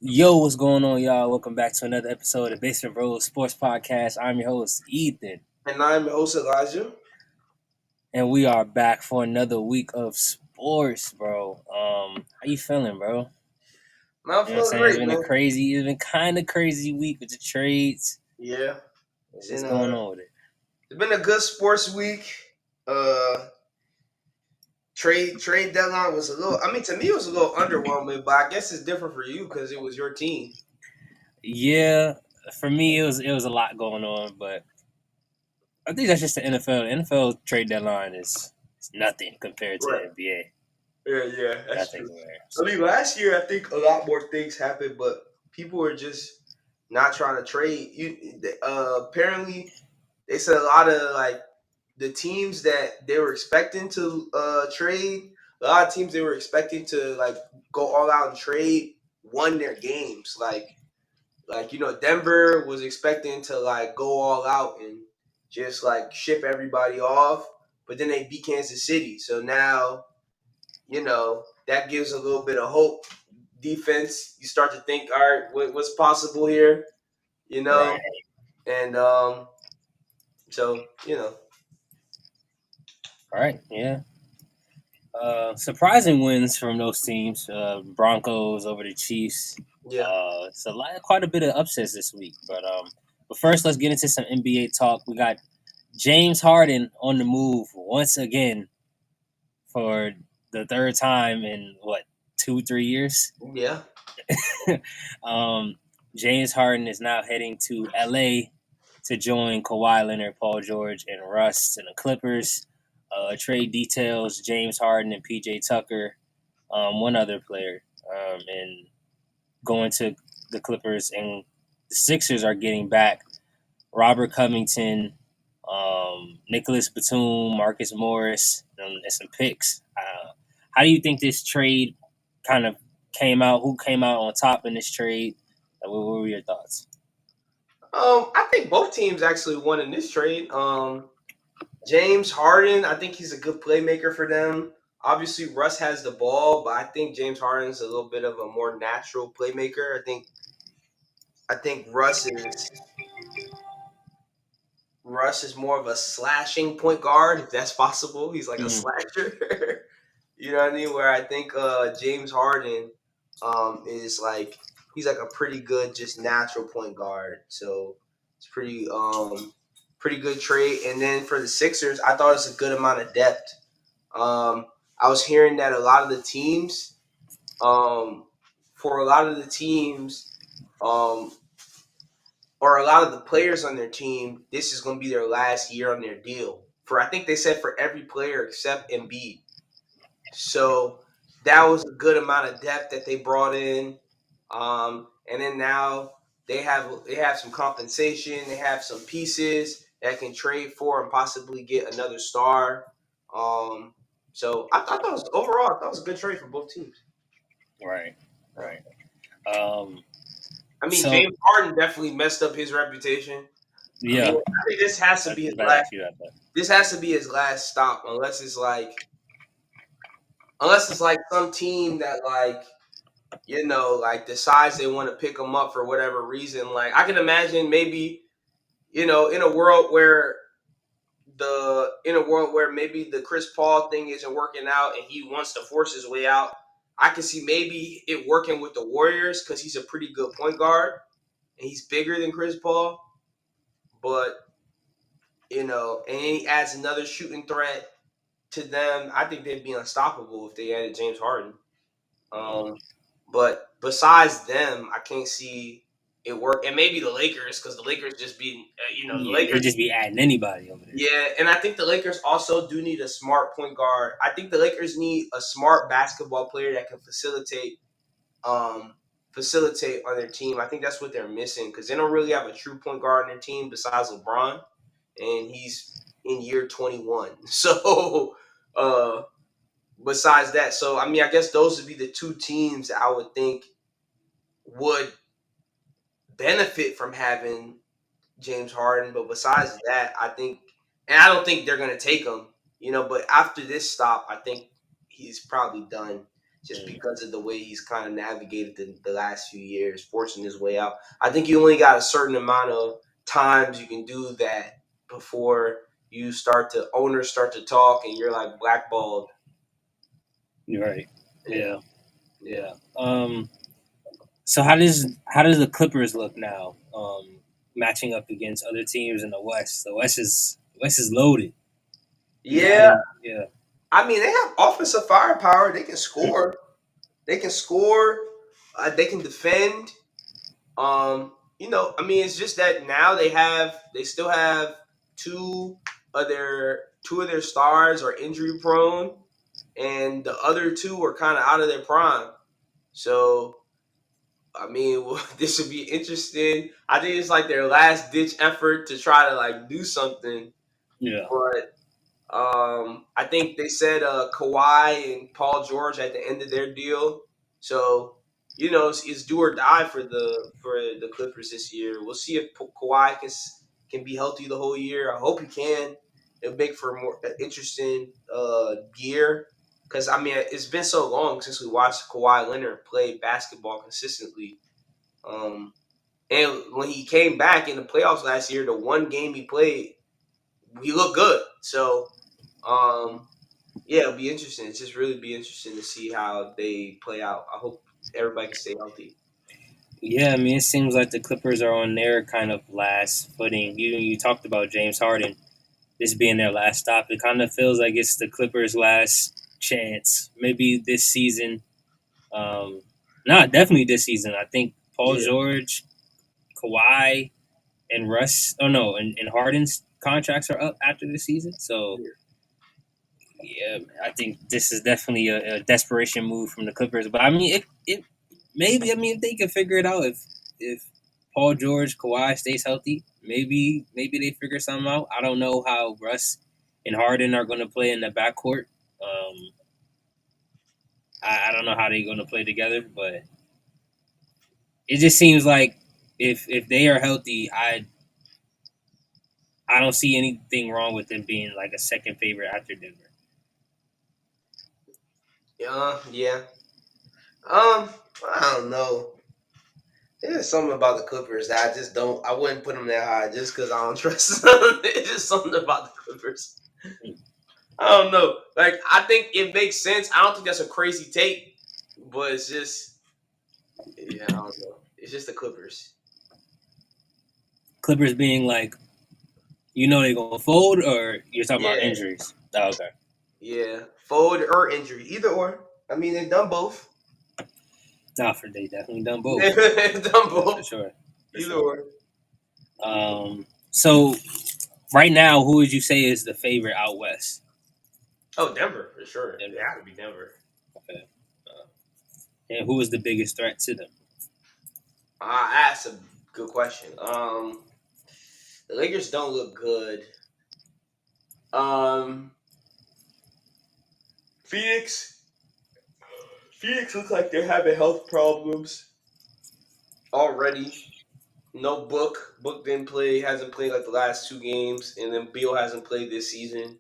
Yo, what's going on, y'all? Welcome back to another episode of Basement Bros Sports Podcast. I'm your host, Ethan, And I'm your host, Elijah. and we are back for another week of sports, bro. How you feeling, bro? Man, I'm You know what I'm feeling saying? great, man. It's been kind of crazy week with the trades. Yeah. It's What's in going on with it? it's been a good sports week. Uh trade deadline was a little, I mean, to me it was a little underwhelming, but I guess it's different for you because it was your team. Yeah, for me, it was a lot going on, but I think that's just the NFL. The NFL trade deadline is nothing compared to Right. the NBA. Yeah, that's Nothing true. there. I So mean, last year I think a lot more things happened, but people were just not trying to trade. Apparently they said a lot of like the teams that they were expecting to trade, a lot of teams they were expecting to like go all out and trade won their games. Denver was expecting to like go all out and just like ship everybody off, but then they beat Kansas City. So now, that gives a little bit of hope. Defense, you start to think, all right, what's possible here, you know? right. And so, All right, yeah. Surprising wins from those teams. Broncos over the Chiefs. yeah. It's quite a bit of upsets this week. But first, let's get into some NBA talk. We got James Harden on the move once again for the third time in what 2 3 years. Yeah. um, James Harden is now heading to LA to join Kawhi Leonard, Paul George, and Russ and the Clippers. Trade details: James Harden and PJ Tucker, one other player, and going to the Clippers. And the Sixers are getting back Robert Covington, Nicholas Batum, Marcus Morris, and some picks. How do you think this trade kind of came out? Who came out on top in this trade? What were your thoughts? I think both teams actually won in this trade. James Harden, I think he's a good playmaker for them. Obviously, Russ has the ball, but I think James Harden's a little bit of a more natural playmaker. I think Russ is more of a slashing point guard, if that's possible. He's like a Mm-hmm. slasher. You know what I mean? Where I think James Harden is like he's like a pretty good just natural point guard. So it's pretty good trade. And then for the Sixers, I thought it's a good amount of depth. I was hearing that a lot of the teams, um, for a lot of the teams, um, or a lot of the players on their team, this is going to be their last year on their deal. For I think they said for every player except Embiid. So that was a good amount of depth that they brought in. And then now they have some compensation. They have some pieces that can trade for and possibly get another star. Um, so I thought it was overall, I thought it was a good trade for both teams. Right, Yeah. right. Um, I mean, so James Harden definitely messed up his reputation. I mean, yeah, I think this has to I be was his about to last. ask you that. This has to be his last stop, unless it's like some team that like decides they want to pick him up for whatever reason. Like I can imagine maybe in a world where maybe the Chris Paul thing isn't working out and he wants to force his way out. I can see maybe it working with the Warriors because he's a pretty good point guard and he's bigger than Chris Paul. But and then he adds another shooting threat to them. I think they'd be unstoppable if they added James Harden. Mhm. Um, but besides them, I can't see it work. And maybe the Lakers, because the Lakers just be, the Yeah, they Lakers. just be adding anybody over there. Yeah, and I think the Lakers also do need a smart point guard. I think the Lakers need a smart basketball player that can um, facilitate on their team. I think that's what they're missing because they don't really have a true point guard on their team besides LeBron, and he's in year 21. So, besides that, so I mean, I guess those would be the two teams that I would think would benefit from having James Harden. But besides that, I don't think they're going to take him. But after this stop, I think he's probably done. just because of the way he's kind of navigated the last few years, forcing his way out. I think you only got a certain amount of times you can do that before owners start to talk and you're like blackballed. You're right. Yeah, Yeah, yeah. yeah. So how does the Clippers look now? Matching up against other teams in the West. The West is loaded. You got Yeah, him. Yeah. I mean they have offensive firepower. They can score. They can score. They can defend. I mean, it's just that now they still have two two of their stars are injury prone, and the other two are kind of out of their prime. So, I mean, this would be interesting. I think it's like their last ditch effort to try to like do something, Yeah. but I think they said Kawhi and Paul George at the end of their deal. So it's do or die for the Clippers this year. We'll see if Kawhi can be healthy the whole year. I hope he can. It'll make for a more interesting year. Because I mean, it's been so long since we watched Kawhi Leonard play basketball consistently. Um, and when he came back in the playoffs last year, the one game he played, he looked good. So um, yeah, it'll be interesting. It's just really be interesting to see how they play out. I hope everybody can stay healthy. Yeah, I mean, it seems like the Clippers are on their kind of last footing. You talked about James Harden, this being their last stop. It kind of feels like it's the Clippers' last chance. Maybe this season. Not definitely this season. I think Paul Yeah, George, Kawhi, and Russ. Oh no, and Harden's contracts are up after this season. So yeah, yeah, I think this is definitely a desperation move from the Clippers. But I mean, it maybe, I mean, if they can figure it out, if Paul George, Kawhi stays healthy, maybe they figure something out. I don't know how Russ and Harden are going to play in the backcourt. Um, I don't know how they're going to play together, but it just seems like if they are healthy, I don't see anything wrong with them being like a second favorite after Denver. yeah. Um, I don't know. There's something about the Clippers that I just don't. I wouldn't put them that high just because I don't trust them. It's just something about the Clippers. I don't know. Like I think it makes sense. I don't think that's a crazy take, but it's just yeah. I don't know. It's just the Clippers. Clippers being like, they're gonna fold, or you're talking about Yeah, injuries. Oh, okay. yeah. Fold or injury, either or. I mean, they've done both. Nah, for they definitely done both. They've done Yeah, both. for sure, for Either sure. or. So right now, who would you say is the favorite out west? Oh, Denver for sure. It Denver. had to be Denver. Okay. And who is the biggest threat to them? That's a good question. The Lakers don't look good. Um, Phoenix. Phoenix looks like they're having health problems already. No Book. Book didn't play. Hasn't played like the last two games, and then Beal hasn't played this season.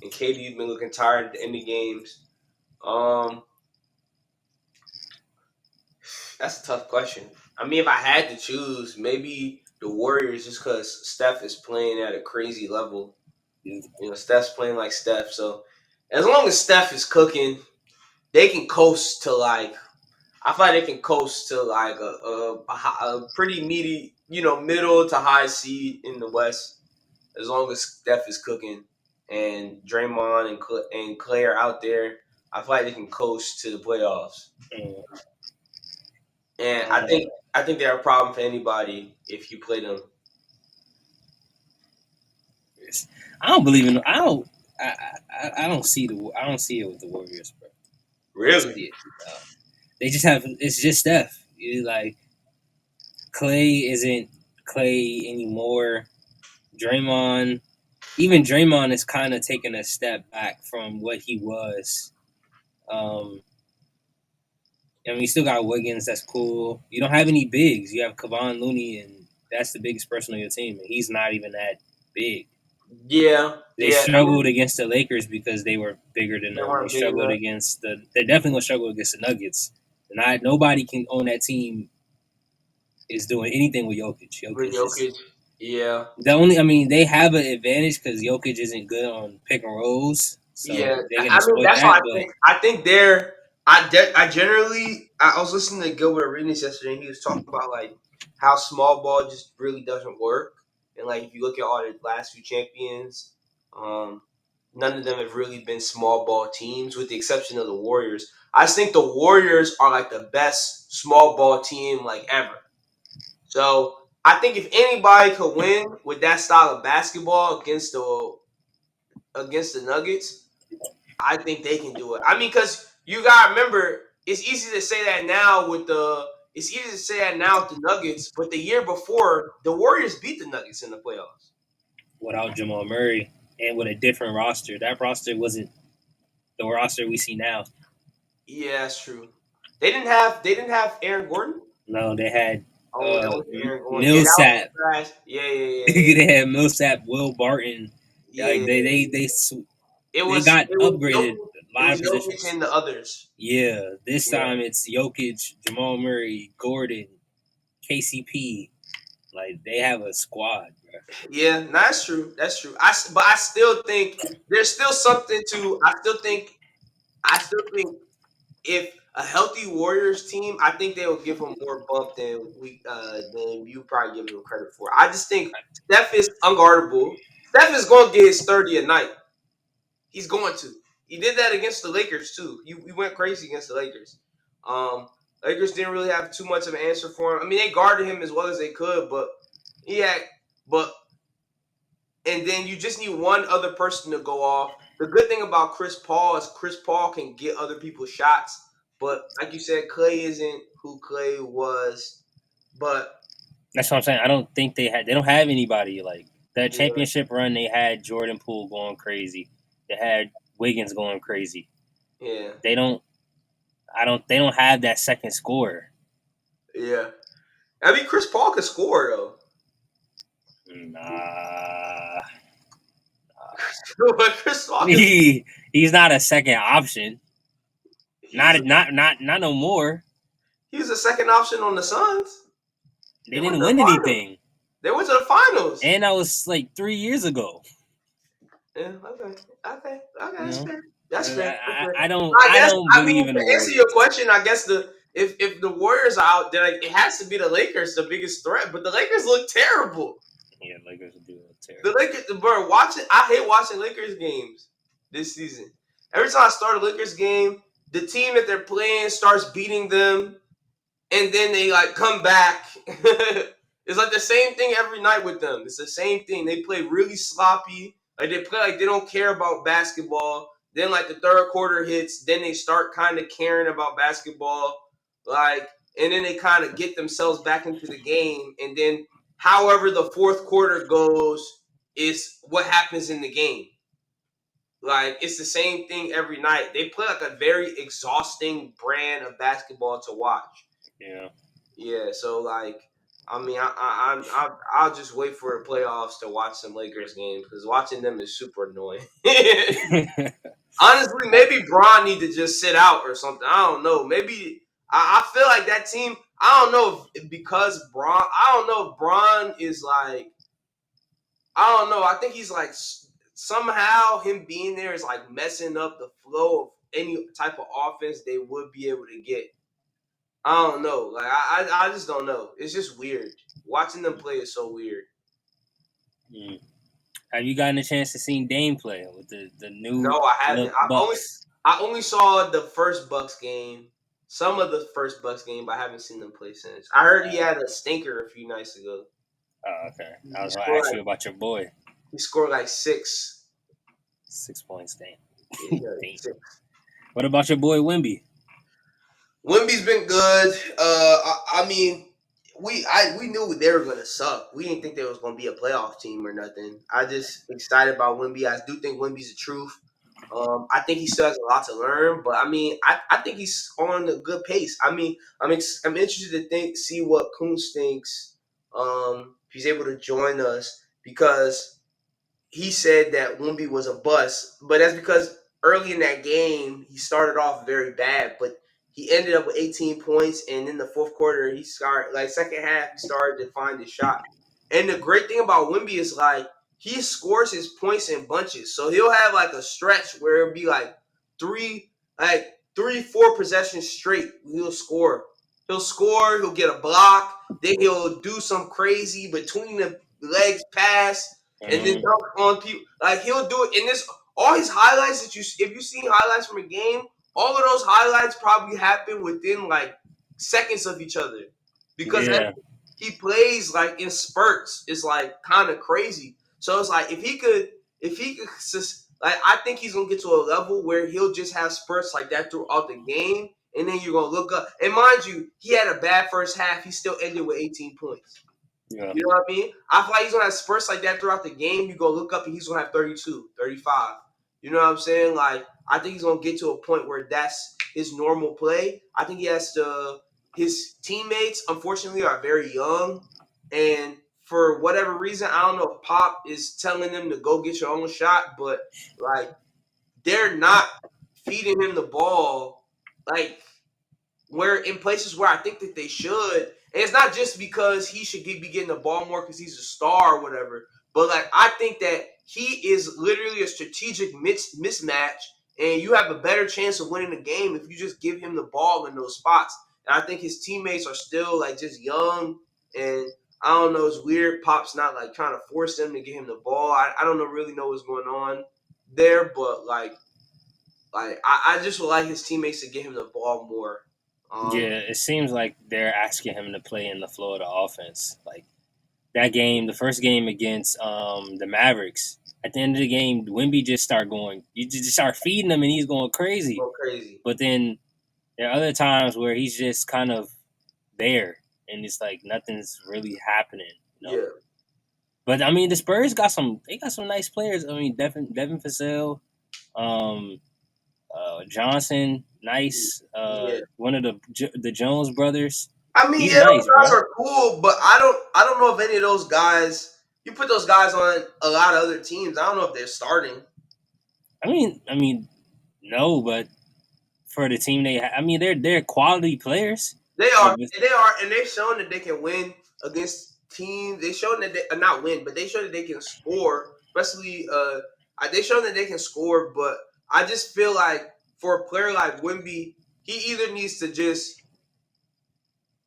And KD's been looking tired at the end of games. Um, that's a tough question. I mean, if I had to choose, maybe the Warriors, just because Steph is playing at a crazy level. Steph's playing like Steph, so as long as Steph is cooking, they can coast to like. I feel like they can coast to like a pretty meaty, middle to high seed in the West. As long as Steph is cooking and Draymond and Clay are out there, I feel like they can coast to the playoffs. Mm, And I uh, think I think they're a problem for anybody if you play them. I don't believe in. I don't. I don't see I don't see it with the Warriors, bro. I don't Really? see it. They just have. It's just Steph. Like Clay isn't Clay anymore. Draymond, even Draymond is kind of taking a step back from what he was. Um, I mean, you still got Wiggins. That's cool. You don't have any bigs. You have Kevon Looney, and that's the biggest person on your team, and he's not even that big. Yeah, They yeah. I struggled mean, against the Lakers because they were bigger than they them. They weren't big struggled enough. against the. They're definitely gonna struggle against the Nuggets. And nobody can own that team is doing anything with Jokic. With Jokic is Jokic, yeah, the only. I mean, they have an advantage because Jokic isn't good on pick and rolls, so yeah. they're gonna I mean, exploit that's why that. I But think. I think they're. I generally. I was listening to Gilbert Arenas yesterday, and he was talking about like how small ball just really doesn't work, and like if you look at all the last few champions, um, none of them have really been small ball teams, with the exception of the Warriors. I just think the Warriors are like the best small ball team like ever. So I think if anybody could win with that style of basketball against the Nuggets, I think they can do it. I mean, because you gotta remember, it's easy to say that now with the it's easy to say that now with the Nuggets, but the year before, the Warriors beat the Nuggets in the playoffs. without Jamal Murray and with a different roster, that roster wasn't the roster we see now. Yeah, that's true. They didn't have Aaron Gordon. No, they had Oh, that was Aaron Gordon. Yeah, that was Millsap. trash. Yeah, yeah, yeah, yeah, They had Millsap, Will Barton. yeah. Like Yeah. It they was got it was upgraded Jokic, a it lot was of Jokic positions. and the others. Yeah, this Yeah. time it's Jokic, Jamal Murray, Gordon, KCP. Like they have a squad, bro. Yeah, no, that's true. That's true. But I still think there's still something to. I still think if a healthy Warriors team, I think they will give him more bump than you probably give him credit for. I just think Steph is unguardable. Steph is going to get his 30 a night. He's going to. He did that against the Lakers too. He went crazy against the Lakers. Um, Lakers didn't really have too much of an answer for him. I mean, they guarded him as well as they could, but he had. But and then you just need one other person to go off. The good thing about Chris Paul is Chris Paul can get other people's shots, but like you said, Clay isn't who Clay was. But That's what I'm saying. I don't think they don't have anybody like that yeah, championship run. They had Jordan Poole going crazy. They had Wiggins going crazy. yeah, They don't. I don't. They don't have that second scorer. yeah. I mean, Chris Paul could score though. Nah, But Chris Paul could, he's not a second option. he was Not no more. he was a second option on the Suns. They They went didn't to the win finals. anything, They went to the finals. and that was like 3 years ago. Yeah, okay, okay, okay. You That's know, fair. That's fair. That's fair. I I guess. don't I believe mean, in the to answer your Warriors. question, I guess if the Warriors are out, then like, it has to be the Lakers the biggest threat. But the Lakers look terrible. Yeah, Lakers do look The terrible. Lakers, bro, watching. I hate watching Lakers games this season. Every time I start a Lakers game, the team that they're playing starts beating them, and then they like come back. It's like the same thing every night with them. It's the same thing. They play really sloppy. Like they play like they don't care about basketball. Then like the third quarter hits, then they start kind of caring about basketball. Like and then they kind of get themselves back into the game. And then however the fourth quarter goes is what happens in the game. Like it's the same thing every night. They play like a very exhausting brand of basketball to watch. Yeah. Yeah, so like, I mean, I'll just wait for the playoffs to watch some Lakers games because watching them is super annoying. Honestly, maybe Braun need to just sit out or something. I don't know. Maybe I feel like that team. I don't know if because Braun. I don't know if Braun is like. I don't know. I think he's like somehow him being there is like messing up the flow of any type of offense they would be able to get. I don't know. Like I just don't know. It's just weird. Watching them play is so weird. Mm. Have you gotten a chance to see Dame play with the new No, I haven't. look Bucks? I only saw the first Bucks game, some of the first Bucks game, but I haven't seen them play since. I heard he had a stinker a few nights ago. Okay. I He was gonna scored ask like you about your boy. he scored like six. 6 points, Dame. Yeah, he got Dame. six. What about your boy Wimby? Wimby's been good. I mean, we knew they were gonna suck. We didn't think they was gonna be a playoff team or nothing. I just excited about Wimby. I do think Wimby's the truth. I think he still has a lot to learn, but I mean, I think he's on a good pace. I mean, I'm interested to see what Koonce thinks. If he's able to join us because he said that Wemby was a bust, but that's because early in that game he started off very bad, but he ended up with 18 points, and in the fourth quarter he started like second half he started to find his shot. And the great thing about Wemby is like he scores his points in bunches, so he'll have like a stretch where it'll be like three, like 3-4 possessions straight. He'll score. He'll score. He'll get a block. Then he'll do some crazy between the legs pass and then Mm-hmm. dunk on people. Like he'll do it in this. All his highlights that if you seen highlights from a game, all of those highlights probably happen within like seconds of each other because Yeah. he plays like in spurts. It's like kind of crazy. So it's like if he could like I think he's gonna get to a level where he'll just have spurts like that throughout the game, and then you're gonna look up. And mind you, he had a bad first half. He still ended with 18 points. Yeah. You know what I mean? I feel like he's going to have spurts like that throughout the game. You go look up and he's going to have 32, 35. You know what I'm saying? Like, I think he's going to get to a point where that's his normal play. I think he has to, his teammates, unfortunately, are very young. And for whatever reason, I don't know if Pop is telling them to go get your own shot, but like, they're not feeding him the ball. Like, where in places where I think that they should. And it's not just because he should be getting the ball more because he's a star or whatever, but like I think that he is literally a strategic mismatch, and you have a better chance of winning the game if you just give him the ball in those spots. And I think his teammates are still like just young, and I don't know. It's weird. Pop's not like trying to force them to get him the ball. I don't know really know what's going on there, but like I just would like his teammates to get him the ball more. Yeah, it seems like they're asking him to play in the flow of the offense. Like that game, the first game against the Mavericks. At the end of the game, Wemby just start going. You just start feeding him, and he's going crazy. Go crazy. But then there are other times where he's just kind of there, and it's like nothing's really happening. Yeah. But I mean, the Spurs got some. They got some nice players. I mean, Devin Vassell, um, Johnson, nice. Yeah. One of the Jones brothers. I mean, He's yeah, those nice, guys bro. are cool, but I don't know if any of those guys you put those guys on a lot of other teams. I don't know if they're starting. I mean, no, but for the team I mean, they're quality players. They Like, are, and they've shown that they can win against teams. They shown that they not win, but they show that they can score. Especially, they show that they can score. But I just feel like for a player like Wemby, he either needs to just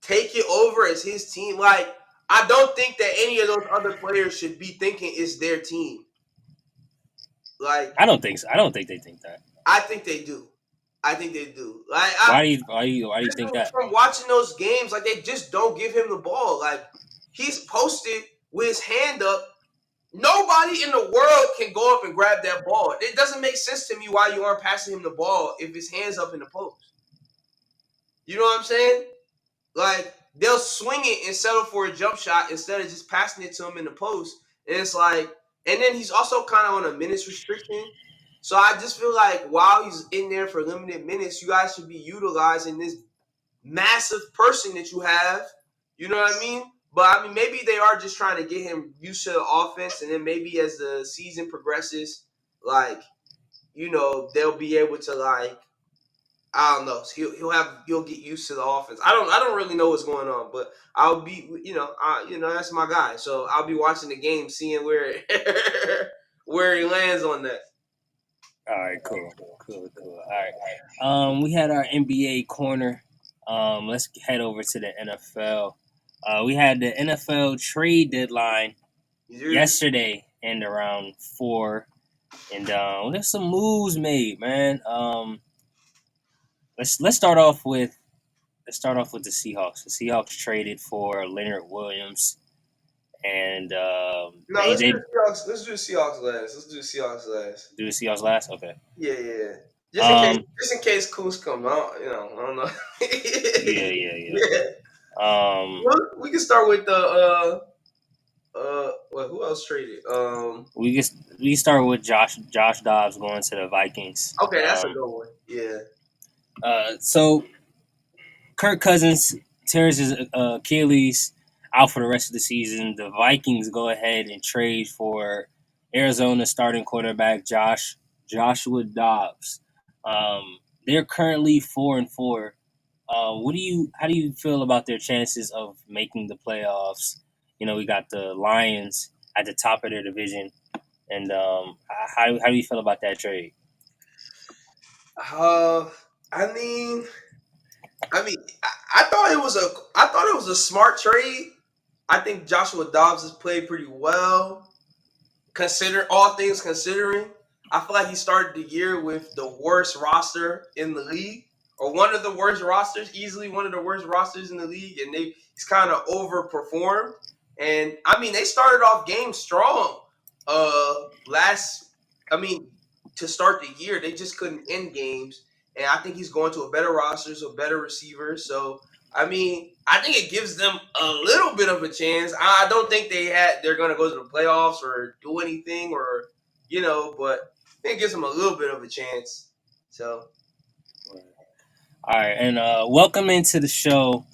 take it over as his team. Like I don't think that any of those other players should be thinking it's their team. Like I don't think so. I don't think they think that. I think they do. I think they do. Like Why do you think that? from watching those games, like they just don't give him the ball. Like he's posted with his hand up. Nobody in the world can go up and grab that ball. It doesn't make sense to me why you aren't passing him the ball if his hand's up in the post. You know what I'm saying? Like they'll swing it and settle for a jump shot instead of just passing it to him in the post. And it's like, and then he's also kind of on a minutes restriction. So I just feel like while he's in there for limited minutes, you guys should be utilizing this massive person that you have. You know what I mean? But I mean, maybe they are just trying to get him used to the offense, and then maybe as the season progresses, like they'll be able to like I don't know. So he'll get used to the offense. I don't really know what's going on, but I'll be that's my guy. So I'll be watching the game, seeing where where he lands on that. All right, cool. All right. We had our NBA corner. Let's head over to the NFL. We had the NFL trade deadline yesterday and around 4, and there's some moves made, man. Let's start off with the Seahawks. The Seahawks traded for Leonard Williams, and No, let's do AJ. the Seahawks. Let's do the Seahawks last. Let's do the Seahawks last. Do the Seahawks last? Okay. Yeah, yeah. Um. Just in case Koonce come out, I don't know. Yeah. Yeah. Yeah. Yeah. Um. Well, we can start with the well, who else traded? We start with Josh Dobbs going to the Vikings. Okay, that's a good one. Yeah. So Kirk Cousins tears his Achilles out for the rest of the season. The Vikings go ahead and trade for Arizona starting quarterback Joshua Dobbs. They're currently 4-4. How do you feel about their chances of making the playoffs? We got the Lions at the top of their division, and how do you feel about that trade? Uh, I mean, I thought it was a smart trade. I think Joshua Dobbs has played pretty well. Consider all things considering, I feel like he started the year with the worst roster in the league, or one of the worst rosters, easily one of the worst rosters in the league, and he's kind of overperformed. And I mean, they started off games strong. Last, I mean, to start the year, they just couldn't end games, and I think he's going to a better roster, so better receivers. So I mean, I think it gives them a little bit of a chance. I don't think they're going to go to the playoffs or do anything, or but I think it gives them a little bit of a chance. So All right, and welcome into the show,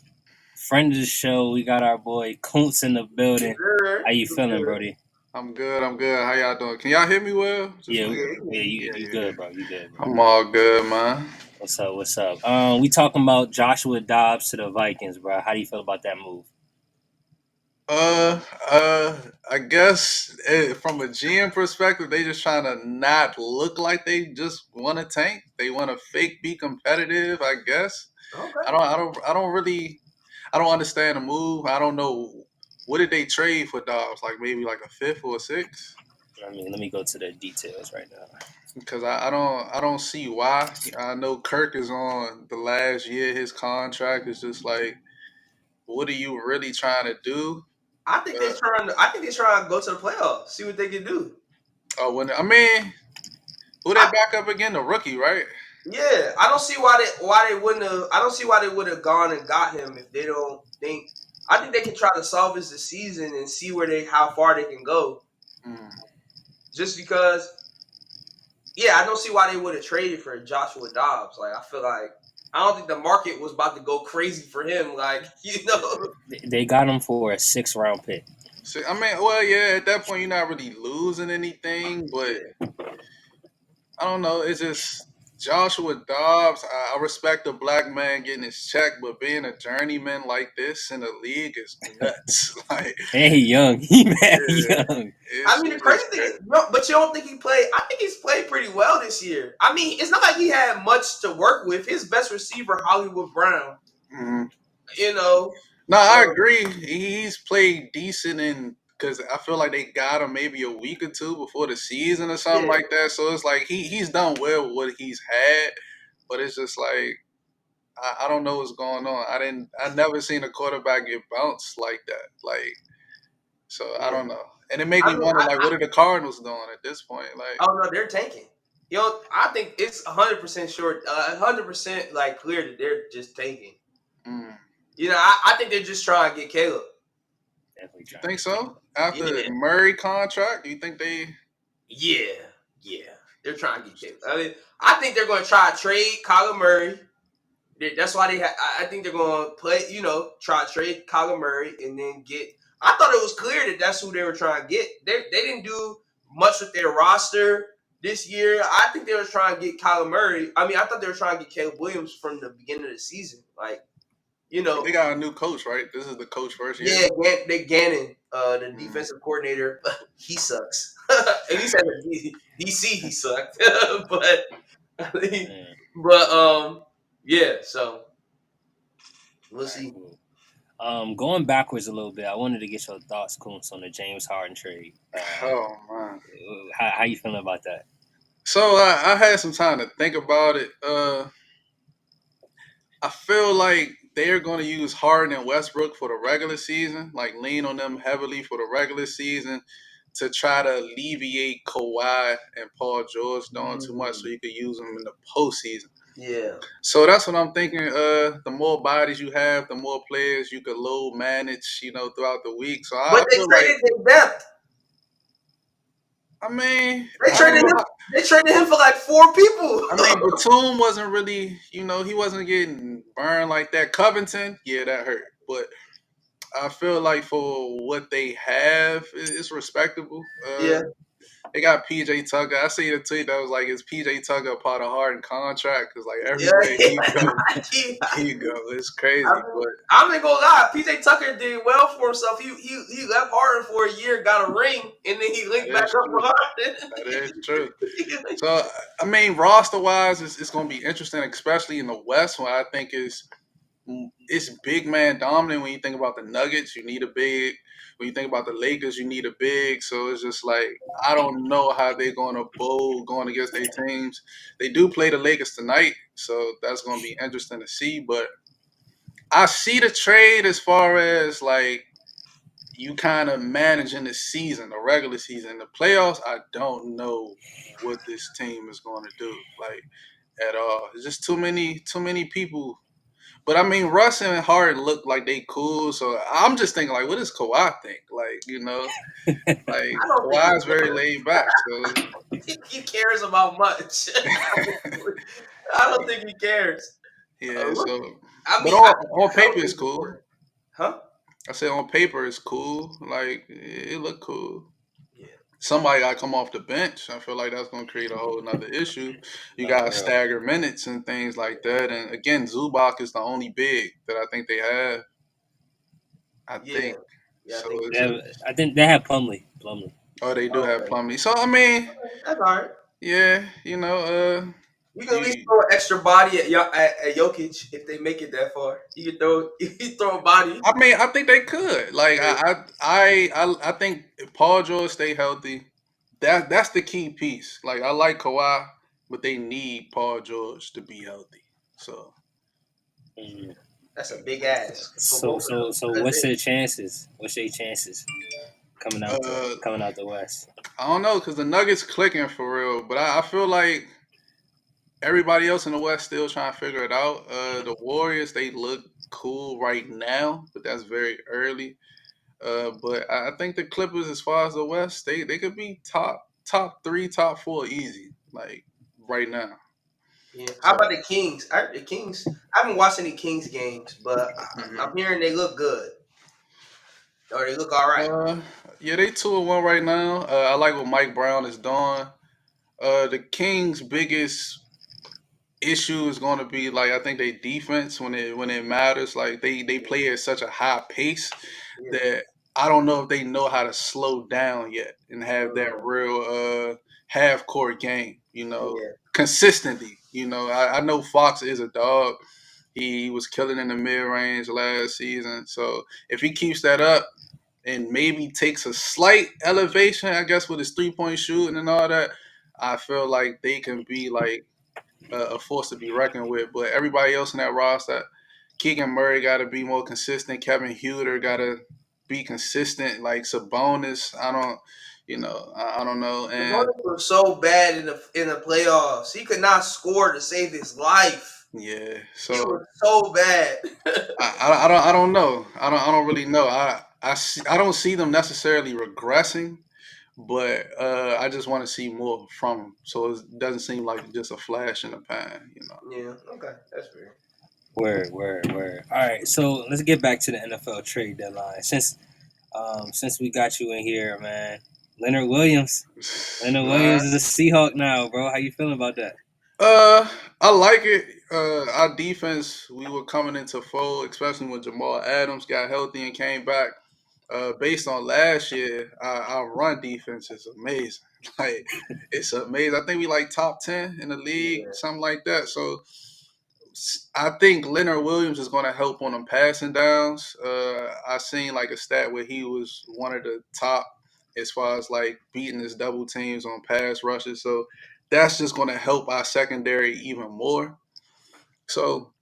friend of the show. We got our boy Koonce in the building. How you feeling, Brody? I'm good. I'm good. How y'all doing? Can y'all hear me well? Just Yeah, make yeah, yeah, you yeah. good, bro. You good, bro. I'm all good, man. What's up? What's up? We talking about Joshua Dobbs to the Vikings, bro. How do you feel about that move? Uh, I guess from a GM perspective, they just trying to not look like they just want to tank. They want to fake be competitive. I guess. okay. I don't understand the move. I don't know what did they trade for Dobbs? Like maybe like a fifth or a sixth. I mean, let me go to the details right now. Because I don't see why. I know Kirk is on the last year of his contract. It's just like, what are you really trying to do? I think they're trying to go to the playoffs, see what they can do. When I mean, who they I, back up again? The rookie, right? yeah, I don't see why they wouldn't have. I don't see why they would have gone and got him if they don't think. I think they can try to salvage the season and see how far they can go. Mm. Just because, yeah, I don't see why they would have traded for Joshua Dobbs. Like, I feel like I don't think the market was about to go crazy for him. Like, They got him for a 6th-round pick. So, I mean, well, yeah. At that point, you're not really losing anything, but yeah, I don't know. It's just Joshua Dobbs. I respect the black man getting his check, but being a journeyman like this in the league is nuts. Like, And he young. He mad yeah, young. I mean, the crazy it's thing is, no, but you don't think he played? I think he's played pretty well this year. I mean, it's not like he had much to work with. His best receiver, Hollywood Brown. Mhm. You know, No, I so agree. He's played decent in because I feel like they got him maybe a week or two before the season or something yeah, like that. So it's like he's done well with what he's had, but it's just like I don't know what's going on. I never seen a quarterback get bounced like that. Like so I yeah. don't know. And it make I me mean, wonder like what are the Cardinals doing at this point? Like oh no, they're tanking. I think it's 100% sure, 100% like clear that they're just tanking. mm, I think they're just trying to get Caleb. Definitely you trying to think get so? Caleb. After Yeah, Murray contract, do you think they yeah, yeah. They're trying to get Caleb. I mean, I think they're going to try to trade Kyler Murray. That's why I think they're going to play. Try to trade Kyler Murray and then get. I thought it was clear that that's who they were trying to get. They didn't do much with their roster this year. I think they were trying to get Kyler Murray. I mean, I thought they were trying to get Caleb Williams from the beginning of the season. Like, you but they know, got a new coach, right? This is the coach first year. yeah, they Gannon, the Mm, defensive coordinator, he sucks. At least at the DC, he sucked. but I mean, Yeah. but yeah. So we'll All right, see. cool. Going backwards a little bit, I wanted to get your thoughts, Coons, on the James Harden trade. oh man. How you feeling about that? So I had some time to think about it. I feel like they're going to use Harden and Westbrook for the regular season, like lean on them heavily for the regular season to try to alleviate Kawhi and Paul George doing too much so Mm, you could use them in the postseason. yeah, So that's what I'm thinking. The more bodies you have, the more players you could load manage, throughout the week. So but I they feel like, traded him depth. I mean, They I don't traded know. him. They traded him for like four people. I mean, Batum wasn't really, he wasn't getting burned like that. Covington, yeah, that hurt. But I feel like for what they have, it's respectable. yeah, They got PJ Tucker. I seen a tweet that was like, "Is PJ Tucker part of Harden contract?" Because like Yeah, everywhere he go, yeah. he go. It's crazy, but I'm not gonna lie. PJ Tucker did well for himself. He left Harden for a year, got a ring, and then he linked that back is up true. with Harden. That is true. So I mean, roster wise, it's going to be interesting, especially in the West, where I think it's big man dominant. When you think about the Nuggets, you need a big. When you think about the Lakers, you need a big. So it's just like I don't know how they're going to bowl going against their teams. They do play the Lakers tonight, so that's going to be interesting to see. But I see the trade as far as like you kind of managing the season, the regular season, the playoffs. I don't know what this team is going to do, like at all. It's just too many people. But I mean, Russ and Harden look like they cool, so I'm just thinking like, what does Kawhi think? Like, like I don't think he Kawhi's very laid back, so he cares about much. I don't think he cares. yeah. Look, So, I but mean, I think on paper healthy it's is cool. important. Huh? I said on paper it's cool. Like it look cool. Yeah. Somebody got to come off the bench. I feel like that's going to create a whole nother issue. You No, got to for real. stagger minutes and things like that. And again, Zubac is the only big that I think they have. I Yeah. think Yeah, I so. think They It's have, just I think they have Plumlee. Plumlee. oh, they do have okay. Plumlee. So I mean, That's all right. yeah, You can at least you. throw an extra body at Jokic if they make it that far. You can throw you throw a body. I mean, I think they could. Like, Yeah. I think if Paul George stay healthy, that's the key piece. Like, I like Kawhi, but they need Paul George to be healthy. So, Mm. That's a big ask for So both of so them. so 'Cause what's their chances? What's their chances uh, coming out the West? I don't know because the Nuggets clicking for real, but I feel like everybody else in the West still trying to figure it out. The Warriors they look cool right now, but that's very early. But I think the Clippers, as far as the West, they could be top three, top four easy, like right now. yeah. How about So the Kings? The Kings. I haven't watched any Kings games, but I'm mhm. hearing they look good or they look all right. uh, yeah, they 2-1 right now. I like what Mike Brown is doing. The Kings' biggest issue is going to be like I think they defense when it matters. Like they play at such a high pace Yeah. that I don't know if they know how to slow down yet and have that Uh, real half court game. yeah. Consistently. I know Fox is a dog. He was killing in the mid range last season. So if he keeps that up and maybe takes a slight elevation, I guess with his 3-point shooting and all that, I feel like they can be like a force to be reckoned with. But everybody else in that roster, Keegan Murray got to be more consistent. Kevin Huter got to be consistent. Like Sabonis, I don't know. The And Hornets were so bad in the playoffs. He could not score to save his life. yeah, He so was so bad. I don't know. I don't really know. I don't see them necessarily regressing, but I just want to see more from them. So it doesn't seem like just a flash in the pan. Yeah. Okay. That's fair. Word. All right, so let's get back to the NFL trade deadline. Since we got you in here, man, Leonard Williams. Leonard Man. Williams is a Seahawk now, bro. How you feeling about that? I like it. Our defense, we were coming into full, especially when Jamal Adams got healthy and came back. Based on last year, our run defense is amazing. Like it's amazing. I think we like top 10 in the league, Yeah. something like that. So I think Leonard Williams is going to help on them passing downs. I seen like a stat where he was one of the top as far as like beating his double teams on pass rushes. So that's just going to help our secondary even more. So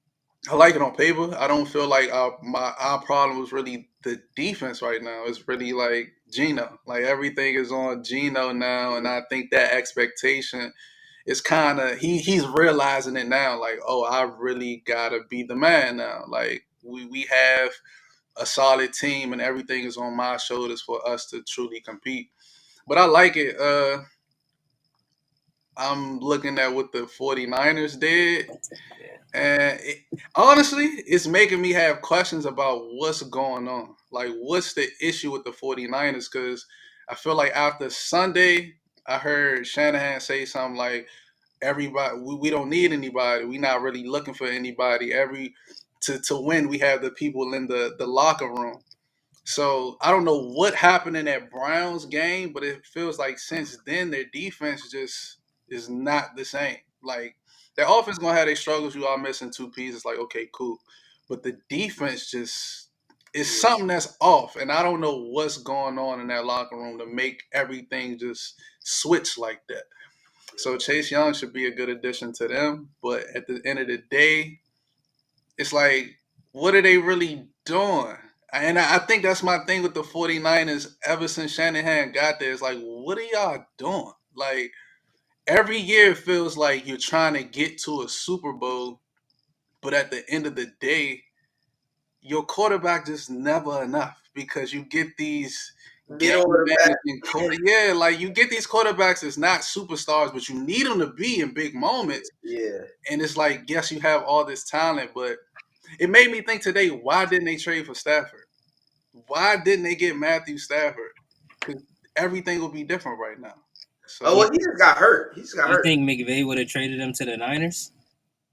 I like it on paper. I don't feel like our problem was really the defense right now. It's really like Gino. Like everything is on Gino now, and I think that expectation is kind of he's realizing it now. Like, oh, I really gotta be the man now. Like we have a solid team, and everything is on my shoulders for us to truly compete. But I like it. I'm looking at what the 49ers did. Yeah. And honestly, it's making me have questions about what's going on. Like, what's the issue with the 49ers? Because I feel like after Sunday, I heard Shanahan say something like, "Everybody, we don't need anybody. We not really looking for anybody. To win, we have the people in the locker room." So I don't know what happened in that Browns game, but it feels like since then their defense just is not the same. Like their offense gonna have their struggles. You are missing two pieces. Like okay, cool, but the defense just is Yeah. something that's off, and I don't know what's going on in that locker room to make everything just switch like that. So Chase Young should be a good addition to them, but at the end of the day, it's like, what are they really doing? And I think that's my thing with the 49ers ever since Shanahan got there. It's like, what are y'all doing? Like, every year it feels like you're trying to get to a Super Bowl, but at the end of the day, your quarterback just never enough because you get these game Middle of the pack. managing quarter. Yeah, like you get these quarterbacks that's not superstars, but you need them to be in big moments. Yeah. And it's like, yes, you have all this talent, but it made me think today, why didn't they trade for Stafford? Why didn't they get Matthew Stafford? Because everything will be different right now. Oh You So well, he just got hurt. He just got you hurt. think McVay would have traded him to the Niners?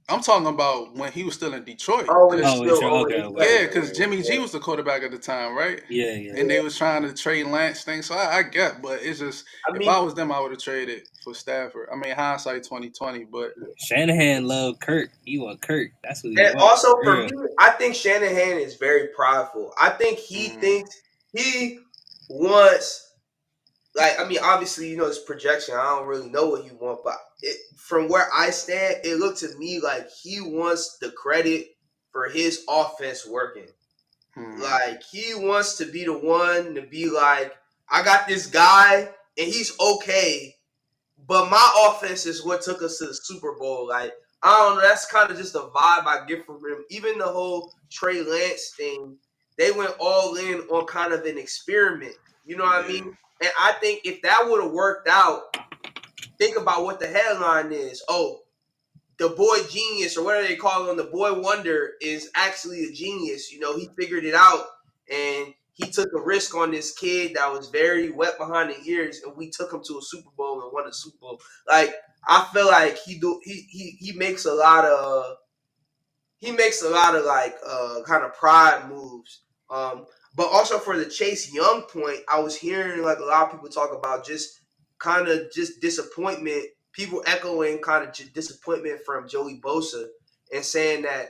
I'm talking about when he was still in Detroit. Oh, when he's Because Oh, still. Oh, when okay, he's okay, yeah, okay. because Jimmy G yeah, was the quarterback at the time, right? Yeah, yeah. And yeah. they was trying to trade Lance thing. So I get, but it's just I if I mean, was them, I would have traded for Stafford. I mean, hindsight 2020, but Shanahan loved Kirk. He want Kirk. That's who he and want. also For for real. me, I think Shanahan is very prideful. I think he mm, thinks he wants. Like, I mean, obviously, it's projection. I don't really know what he wants, but from where I stand, it looked to me like he wants the credit for his offense working. mm, Like, he wants to be the one to be like, I got this guy, and he's okay. But my offense is what took us to the Super Bowl. Like, I don't know. That's kind of just a vibe I get from him. Even the whole Trey Lance thing, they went all in on kind of an experiment. You know what I yeah, mean? And I think if that would have worked out, think about what the headline is. Oh, the boy genius, or whatever they call him, the boy wonder is actually a genius. He figured it out, and he took a risk on this kid that was very wet behind the ears, and we took him to a Super Bowl and won a Super Bowl. Like, I feel like he makes a lot of like kind of pride moves. But also for the Chase Young point, I was hearing like a lot of people talk about just kind of just disappointment. People echoing kind of disappointment from Joey Bosa and saying that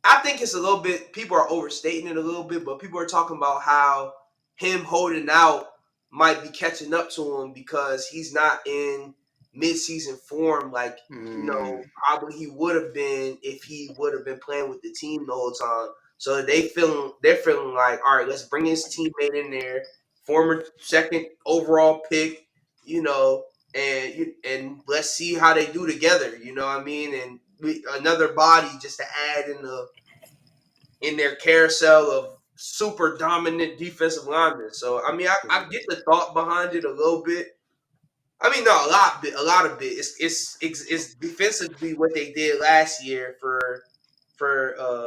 I think it's a little bit. People are overstating it a little bit, but people are talking about how him holding out might be catching up to him because he's not in midseason form like mm, probably he would have been if he would have been playing with the team the whole time. So they're feeling like, all right, let's bring his teammate in there, former second overall pick, you know, and let's see how they do together. You know what I mean? And another body just to add in their carousel of super dominant defensive linemen. So I mean, I get the thought behind it a little bit. I mean, no, a lot of it. It's defensively what they did last year for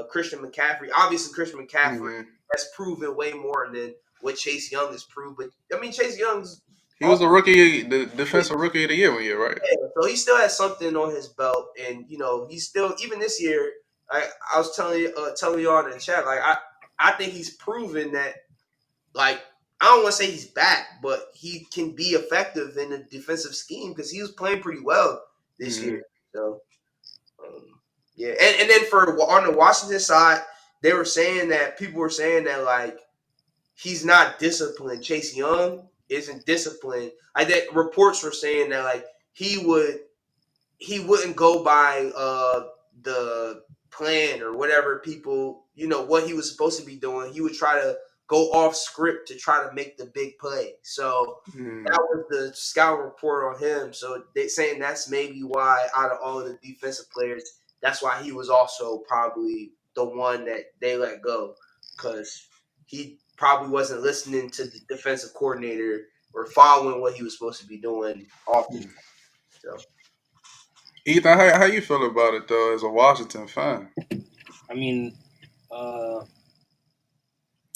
Christian McCaffrey. Obviously, Christian McCaffrey mm. has proven way more than what Chase Young has proved. But I mean, Chase Young's He was also, the defensive rookie of the year one year, right? so he still has something on his belt, and he's still even this year. I was telling you all in the chat, like I think he's proven that, like, I don't want to say he's back, but he can be effective in a defensive scheme because he was playing pretty well this year. Mm, So yeah, and then for on the Washington side, they were saying that people were saying that like he's not disciplined. Chase Young isn't disciplined. I think reports were saying that like he wouldn't go by the plan or whatever people, what he was supposed to be doing. He would try to go off script to try to make the big play. So that mm, was the scout report on him. So they saying that's maybe why out of all of the defensive players, that's why he was also probably the one that they let go because he probably wasn't listening to the defensive coordinator or following what he was supposed to be doing often. mm. So. Ethan, how you feel about it though as a Washington fan? I mean, uh,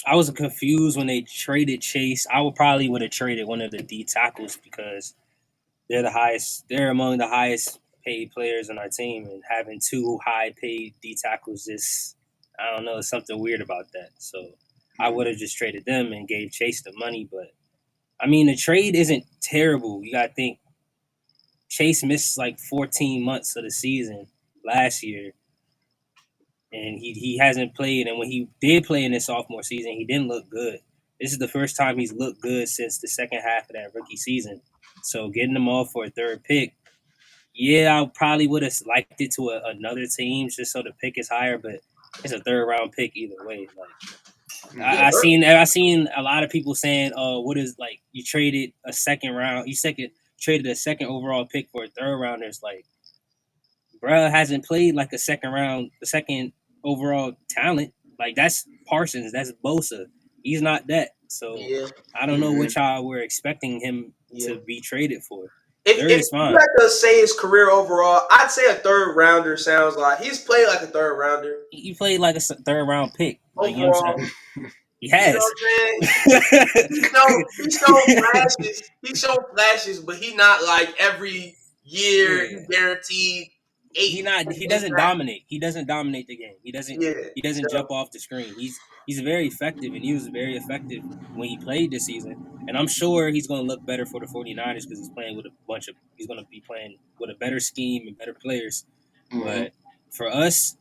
I was confused when they traded Chase. I would have traded one of the D tackles because they're the highest. They're among the highest paid players on our team, and having two high paid D tackles is, I don't know, something weird about that. So I would have just traded them and gave Chase the money. But I mean, the trade isn't terrible. You gotta think Chase missed like 14 months of the season last year, and he hasn't played. And when he did play in his sophomore season, he didn't look good. This is the first time he's looked good since the second half of that rookie season. So getting him off for a third pick, yeah, I probably would have liked it to another team just so the pick is higher, but it's a third round pick either way. Like I seen a lot of people saying, "Oh, what is like you traded a second round? Traded a second overall pick for a third rounder." It's like, bruh hasn't played like the second overall talent. Like that's Parsons, that's Bosa. He's not that. So Yeah. I don't know what y'all were expecting him Yeah. to be traded for. Third If is you fine. had to say his career overall, I'd say a third rounder sounds like he's played like a third rounder He played like a third round pick. Like you know what I'm overall. saying? He You know has. what I'm saying? He showed flashes. He showed flashes, but he not like every year Yeah. guaranteed He eight. not. He doesn't dominate. He doesn't dominate the game. He doesn't. Yeah. He doesn't So, jump off the screen. He's very effective, and he was very effective when he played this season. And I'm sure he's going to look better for the 49ers because he's playing with a bunch of. He's going to be playing with a better scheme and better players. But for us,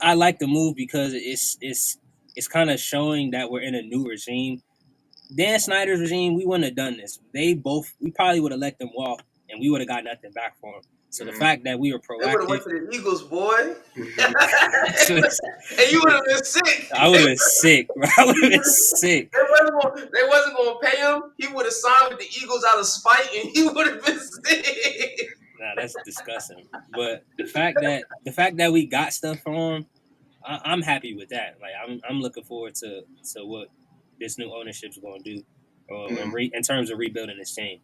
I like the move because it's kind of showing that we're in a new regime. Dan Snyder's regime, we wouldn't have done this. We probably would have let them walk, and we would have got nothing back for them. So the fact that we were they would have went proactive, to the Eagles, boy. And you would have been sick. I would have been sick. Bro. I would have been sick. They wasn't gonna pay him. He would have signed with the Eagles out of spite, and he would have been sick. Nah, that's disgusting. But the fact that we got stuff from him, I'm happy with that. Like I'm looking forward to what this new ownership's going to do, in terms of rebuilding this team.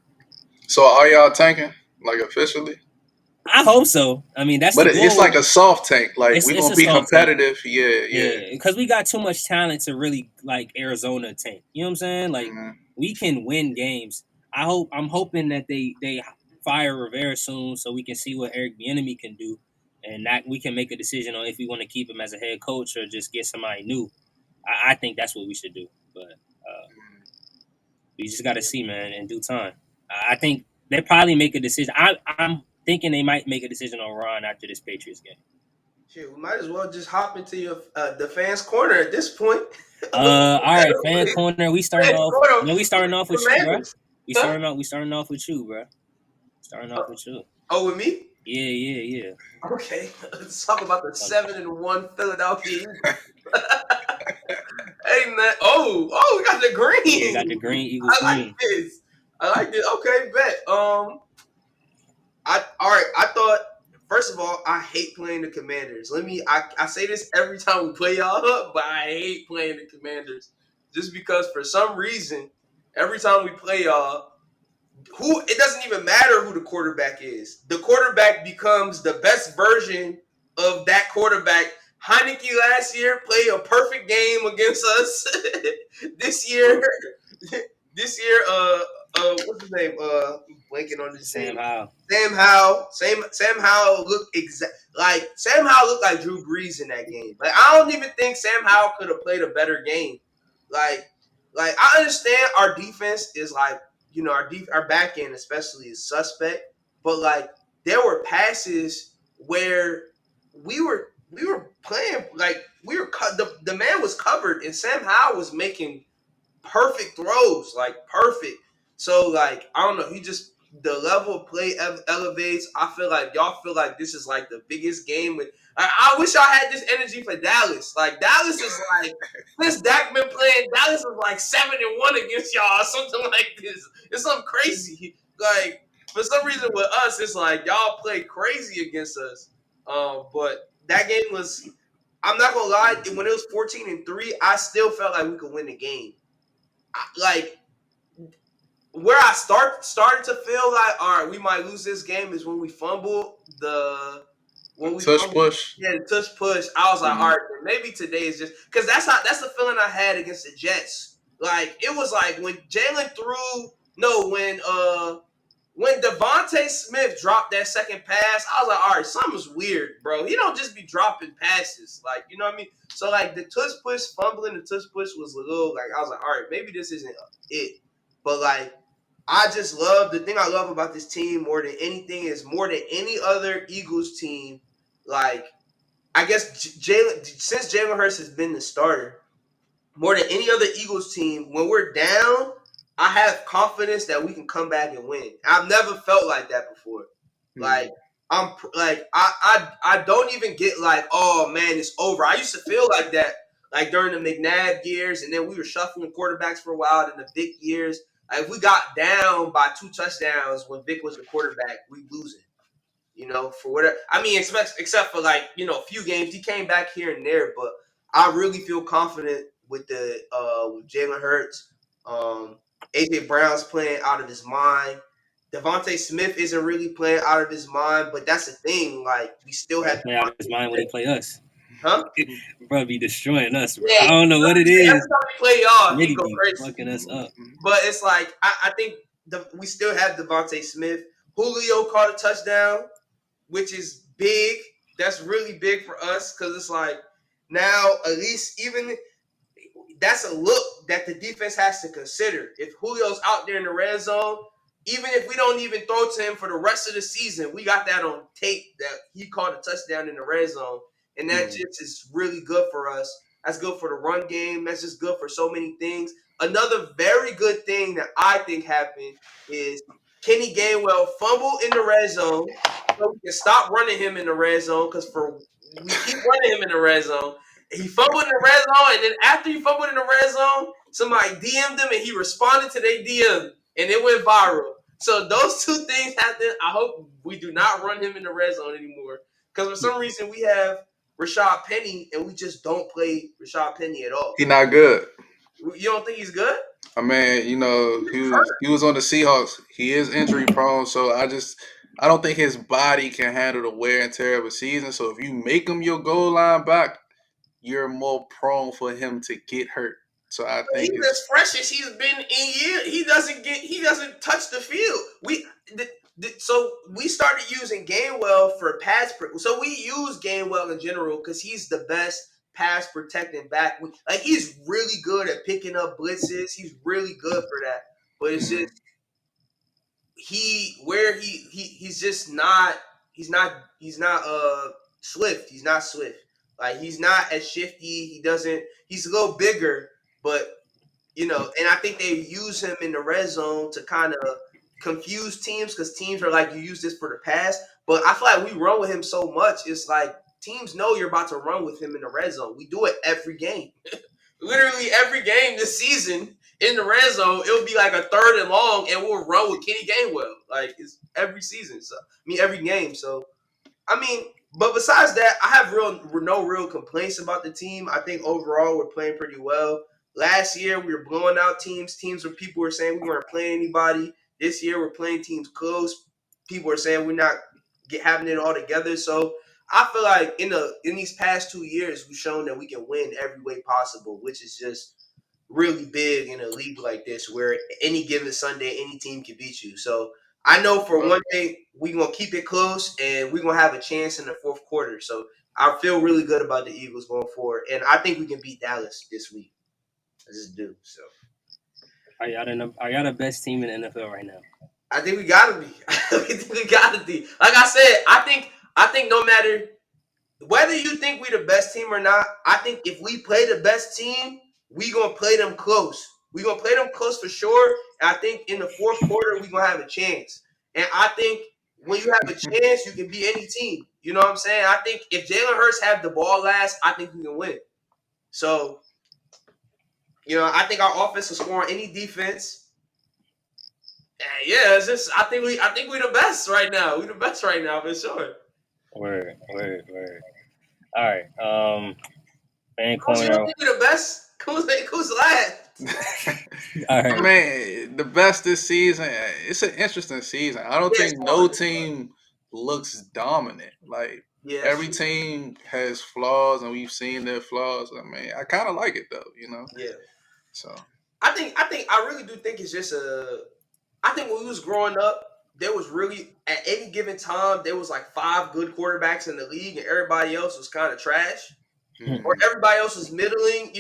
So are y'all tanking like officially? I hope so. I mean, that's But the goal. it's like a soft tank. Like It's we're a gonna be soft tank. competitive. Yeah. Because we got too much talent to really like Arizona tank. You know what I'm saying? Like we can win games. I'm hoping that they fire Rivera soon so we can see what Eric Bieniemy can do, and that we can make a decision on if we want to keep him as a head coach or just get somebody new. I think that's what we should do. But we just got to see, man, in due time. I think they probably make a decision. I'm thinking they might make a decision on Ron after this Patriots game. Shit, we might as well just hop into your the fans' corner at this point. All right, fan corner. We starting off. No, we starting off with you, bro. We starting off with you, bro. Starting off with you. Oh, with me? Yeah. Okay, let's talk about the 7-1 Philadelphia Eagles. Hey man, we got the green. Yeah, got the green Eagles I green. like this. Okay, bet. I thought first of all, I hate playing the Commanders. I say this every time we play y'all up, but I hate playing the Commanders just because for some reason every time we play y'all, it doesn't even matter who the quarterback is. The quarterback becomes the best version of that quarterback. Heineke last year played a perfect game against us. This year, what's his name? Blanking on his name. Sam Howell. Sam Howell looked Sam Howell looked like Drew Brees in that game. Like I don't even think Sam Howell could have played a better game. Like I understand our defense is like, you know, our back end especially is suspect, but like there were passes where we were playing like we were the man was covered and Sam Howell was making perfect throws, like perfect. So like I don't know, the level of play elevates. I feel like y'all feel like this is like the biggest game. I wish y'all had this energy for Dallas. Like Dallas is like since Dak been playing, Dallas is like 7-1 against y'all or something like this. It's something crazy. Like for some reason with us, it's like y'all play crazy against us. But that game was. I'm not gonna lie. When it was 14-3, I still felt like we could win the game. Like where I started to feel like, all right, we might lose this game is when we fumbled the when we Tush fumbled. push. Yeah, the tush push. I was like, Mhm. all right, maybe today is just because that's the feeling I had against the Jets. Like it was like when Jalen threw no when Devontae Smith dropped that second pass, I was like, all right, something's weird, bro. He don't just be dropping passes, like you know what I mean. So like the tush push fumbling, the tush push was a little like I was like, all right, maybe this isn't it, but like I just love the thing I love about this team more than anything is more than any other Eagles team. Like I guess Jalen since Jalen Hurts has been the starter, more than any other Eagles team, when we're down, I have confidence that we can come back and win. I've never felt like that before. Like I'm like I don't even get like, oh man, it's over. I used to feel like that like during the McNabb years, and then we were shuffling quarterbacks for a while. In the Vic years, like we got down by 2 touchdowns when Vic was the quarterback, we losing. For whatever. I mean, except for like a few games, he came back here and there, but I really feel confident with the with Jalen Hurts. AJ Brown's playing out of his mind. Devontae Smith isn't really playing out of his mind, but that's the thing. Like we still Bro, have play out of his Devontae mind when he Smith, play us. huh? Bro, be destroying us, bro. Yeah, I don't know what it every is. time we play y'all, he Nitty go be crazy. fucking us up. But it's like I think we still have Devontae Smith. Julio caught a touchdown, which is big. That's really big for us because it's like now at least even that's a look that the defense has to consider. If Julio's out there in the red zone, even if we don't even throw to him for the rest of the season, we got that on tape that he caught a touchdown in the red zone, and that just is really good for us. That's good for the run game. That's just good for so many things. Another very good thing that I think happened is Kenny Gainwell fumbled in the red zone, so we can stop running him in the red zone because for we keep running him in the red zone. He fumbled in the red zone, and then after he fumbled in the red zone, somebody DM'd him, and he responded to their DM, and it went viral. So those two things happened. I hope we do not run him in the red zone anymore, because for some reason we have Rashad Penny, and we just don't play Rashad Penny at all. He not good. You don't think he's good? I mean, he was on the Seahawks. He is injury prone, so I don't think his body can handle the wear and tear of a season. So if you make him your goal line back, you're more prone for him to get hurt. So I He's think as it's fresh as he's been in years. He doesn't touch the field. So we started using Gainwell for so we use Gainwell in general because he's the best pass protecting back. Like he's really good at picking up blitzes. He's really good for that. But it's just he's just not he's not swift. He's not swift. Like he's not as shifty. He's a little bigger, but and I think they use him in the red zone to kind of confuse teams because teams are like, you use this for the pass. But I feel like we run with him so much, it's like teams know you're about to run with him in the red zone. We do it every game. Literally every game this season in the red zone, it'll be like a third and long, and we'll run with Kenny Gainwell. Like it's every season. So every game. So but besides that, I have no real complaints about the team. I think overall we're playing pretty well. Last year we were blowing out teams where people were saying we weren't playing anybody. This year we're playing teams close. People are saying we're not having it all together. So I feel like in these past 2 years we've shown that we can win every way possible, which is just really big in a league like this where any given Sunday any team can beat you. So I know for one thing we're gonna keep it close and we're gonna have a chance in the fourth quarter. So I feel really good about the Eagles going forward, and I think we can beat Dallas this week. I just do. So Are y'all the best team in the NFL right now? I think we gotta be. I think we gotta be. Like I said, I think no matter whether you think we the best team or not, I think if we play the best team, we gonna play them close. We gonna play them close for sure. And I think in the fourth quarter we gonna have a chance. And I think when you have a chance, you can beat any team. You know what I'm saying? I think if Jalen Hurts have the ball last, I think we can win. So I think our offense will score on any defense. Yeah, it's just I think we the best right now. We the best right now for sure. Word. All right. Fan You don't corner. think we the best? Who's last? All I right. mean, the best this season. It's an interesting season. I don't Yeah, it's think no hard. team looks dominant. Like Yeah, that's Every true. team has flaws, and we've seen their flaws. I mean, I kind of like it though, you know. Yeah. So I really do think it's just I think when we was growing up, there was really at any given time there was like 5 good quarterbacks in the league, and everybody else was kind of trash, or mm, everybody else was middling.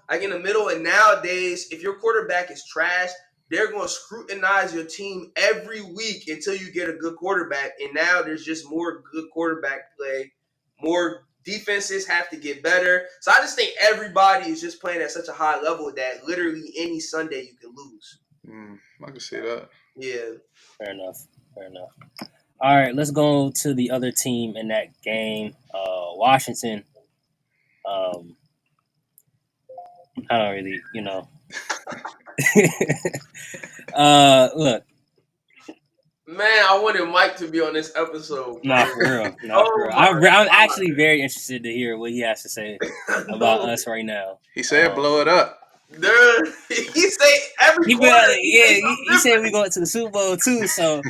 Like in the middle. And nowadays, if your quarterback is trash, they're going to scrutinize your team every week until you get a good quarterback. And now there's just more good quarterback play, more defenses have to get better. So I just think everybody is just playing at such a high level that literally any Sunday you can lose. I can see that. Yeah. Fair enough. Fair enough. All right, let's go to the other team in that game. Washington. Um, I don't really, look, Man, I wanted Mike to be on this episode, bro. not for real, not for Oh real. my I'm god. actually very interested to hear what he has to say about No. us right now. He said, "Blow it up." There, he say every He quarter been, he say yeah, something he said we different. going to the Super Bowl too, so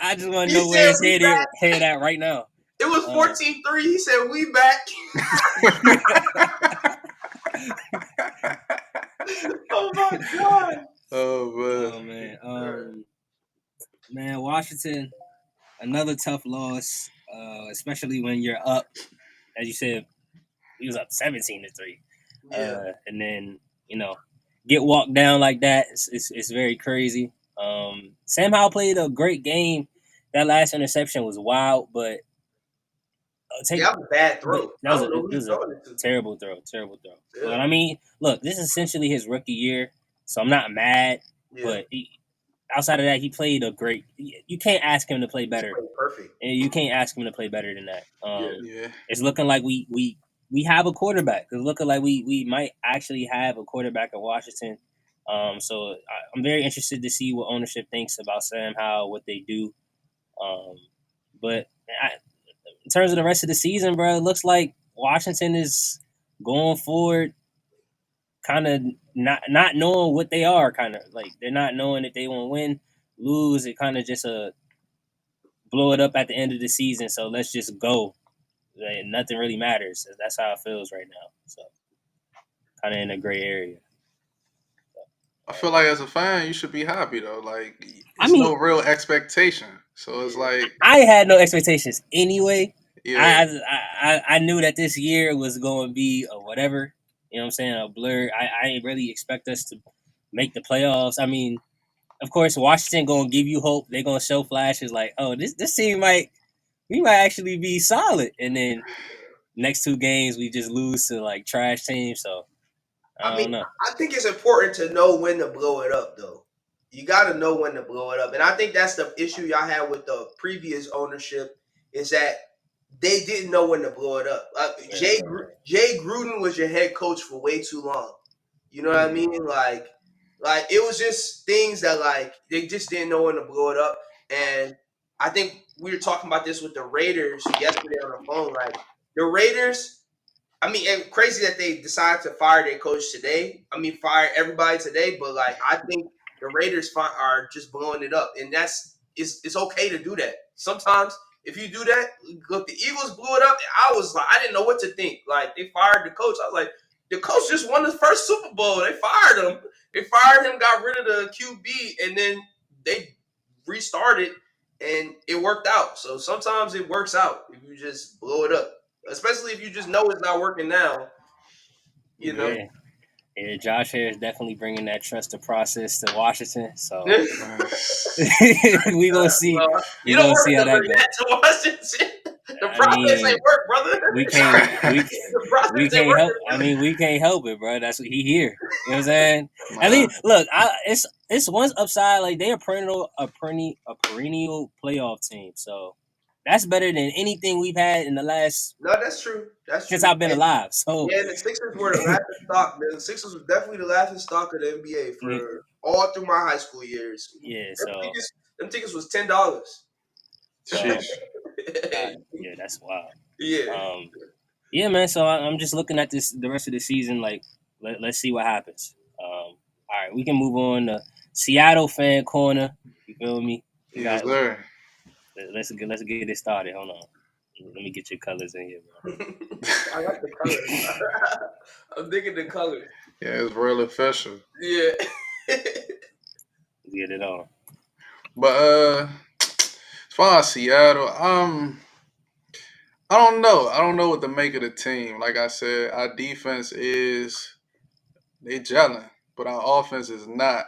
I just want to He know where said his we back. head at right now. It was Uh, 14-3. He said we back. Oh my god. Oh man. oh man, man, Washington, another tough loss, especially when you're up, as you said, he was up 17-3, Yeah. and then get walked down like that. It's very crazy. Sam Howell played a great game. That last interception was wild, but Yeah, that was a bad but throw. that I was don't know who it he was a throwing it to. terrible throw, terrible throw. Yeah. But I mean, look, this is essentially his rookie year, so I'm not mad. Yeah. But outside of that, he played a great. You can't ask him to play He's better, playing perfect. and you can't ask him to play better than that. Yeah. Yeah. It's looking like we have a quarterback. It's looking like we might actually have a quarterback at Washington. So I'm very interested to see what ownership thinks about Sam Howell, what they do. Um, but in terms of the rest of the season, bro, it looks like Washington is going forward, kind of not knowing what they are. Kind of like they're not knowing if they want to win, lose. It kind of just blow it up at the end of the season. So let's just go. Like, nothing really matters. That's how it feels right now. So kind of in a gray area. I feel like as a fan, you should be happy though. Like I it's no mean, real expectation, so it's Yeah. like, I had no expectations anyway. yeah, I knew that this year was going to be a whatever. You know what I'm saying? A blur. I didn't really expect us to make the playoffs. I mean, of course, Washington going to give you hope. They're going to show flashes like, oh, this team we might actually be solid. And then next 2 games we just lose to like trash teams. So I I mean, don't know. I think it's important to know when to blow it up, though. You got to know when to blow it up, and I think that's the issue y'all had with the previous ownership is that they didn't know when to blow it up. Yeah. Jay Gruden was your head coach for way too long. You know what I mean? Like it was just things that like they just didn't know when to blow it up. And I think we were talking about this with the Raiders yesterday on the phone. Like the Raiders, I mean, and crazy that they decided to fire their coach today. I mean, fire everybody today. But like, I think the Raiders are just blowing it up, and it's okay to do that. Sometimes if you do that, look, the Eagles blew it up. And I was like, I didn't know what to think. Like they fired the coach. I was like, the coach just won his first Super Bowl. They fired him. They fired him, got rid of the QB, and then they restarted, and it worked out. So sometimes it works out if you just blow it up, especially if you just know it's not working now. You know. yeah. Yeah. Yeah, Josh Harris definitely bringing that trusted process to Washington. So we gonna see. You We don't gonna work see to how that bring goes. that to Washington. The I process ain't mean, work, brother. we can't we The process ain't can't help. I working. mean, we can't help it, bro. That's what he here. You know what I'm saying? At Nah, least look, it's one upside. Like they a perennial playoff team. So that's better than anything we've had in the last No, that's true. That's since true. I've been alive. So Yeah, the Sixers were the laughing stock. The Sixers was definitely the laughing stock of the NBA for all through my high school years. yeah. Them So tickets, them tickets was $10. sheesh. yeah, that's wild. Yeah. Yeah, man. So I'm just looking at the rest of the season. Like, let's see what happens. All right, we can move on to Seattle fan corner. You feel me? We Yes, got. sir. Let's get it started. Hold on. Let me get your colors in here, bro. I like the colors. I'm digging the colors. Yeah, it's real official. Yeah. Get it on. But as far as Seattle, I don't know. I don't know what to make of the team. Like I said, our defense is they gelling, but our offense is not.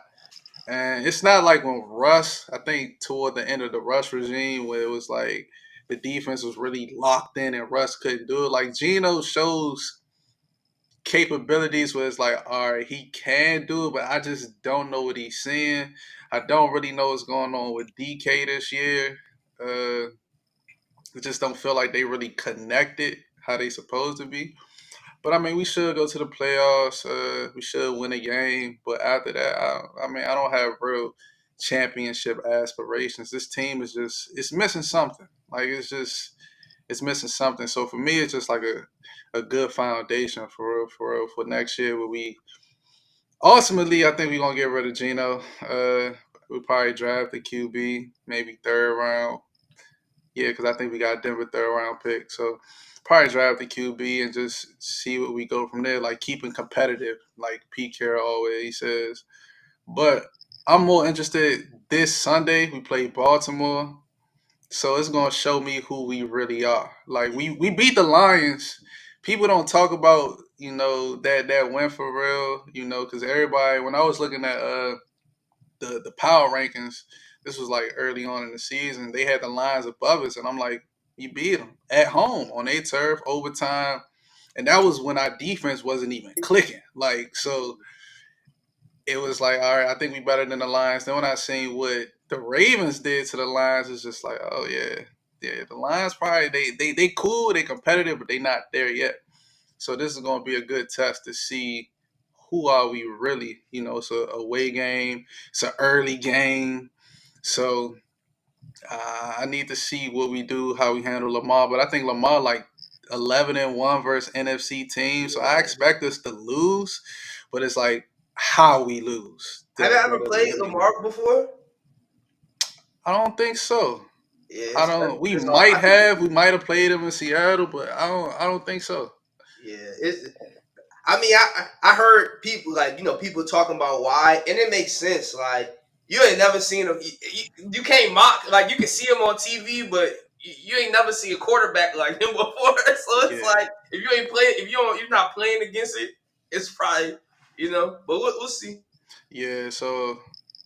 And it's not like when Russ, I think toward the end of the Russ regime, where it was like the defense was really locked in and Russ couldn't do it. Like Gino shows capabilities where it's like, all right, he can do it, but I just don't know what he's seeing. I don't really know what's going on with DK this year. I just don't feel like they really connected how they supposed to be. But I mean, we should go to the playoffs. We should win a game. But after that, I mean, I don't have real championship aspirations. This team is just it's missing something. Like it's missing something. So for me, it's just like a good foundation for real, for next year where we ultimately I think we're gonna get rid of Gino. We'll probably draft the QB, maybe third round. Yeah, because I think we got Denver third round pick. So probably draft the QB and just see what we go from there. Like keeping competitive, like Pete Carroll always says. But I'm more interested this Sunday. We play Baltimore. So it's gonna show me who we really are. Like we beat the Lions. People don't talk about, that win for real, because everybody when I was looking at the power rankings. This was like early on in the season. They had the lines above us, and I'm like, you beat them at home on their turf, overtime, and that was when our defense wasn't even clicking. Like, so it was like, all right, I think we better than the Lions. Then when I seen what the Ravens did to the Lions, it's just like, oh yeah, yeah, the Lions probably they cool, they competitive, but they not there yet. So this is going to be a good test to see who are we really. It's a away game. It's an early game. So I need to see what we do, how we handle Lamar. But I think Lamar like 11-1 versus NFC teams. So I Yeah. expect us to lose. But it's like how we lose. Have you ever That is played really good. Lamar before? I don't think so. Yeah, I don't. We it's all. might have. We might have played him in Seattle, but I don't. I don't think so. Yeah, I mean, I heard people like people talking about why, and it makes sense. Like you ain't never seen him. You can't mock like you can see him on TV, but you ain't never see a quarterback like him before. So it's Yeah. like if you ain't playing, if you're not playing against it, it's probably. But we'll see. Yeah, so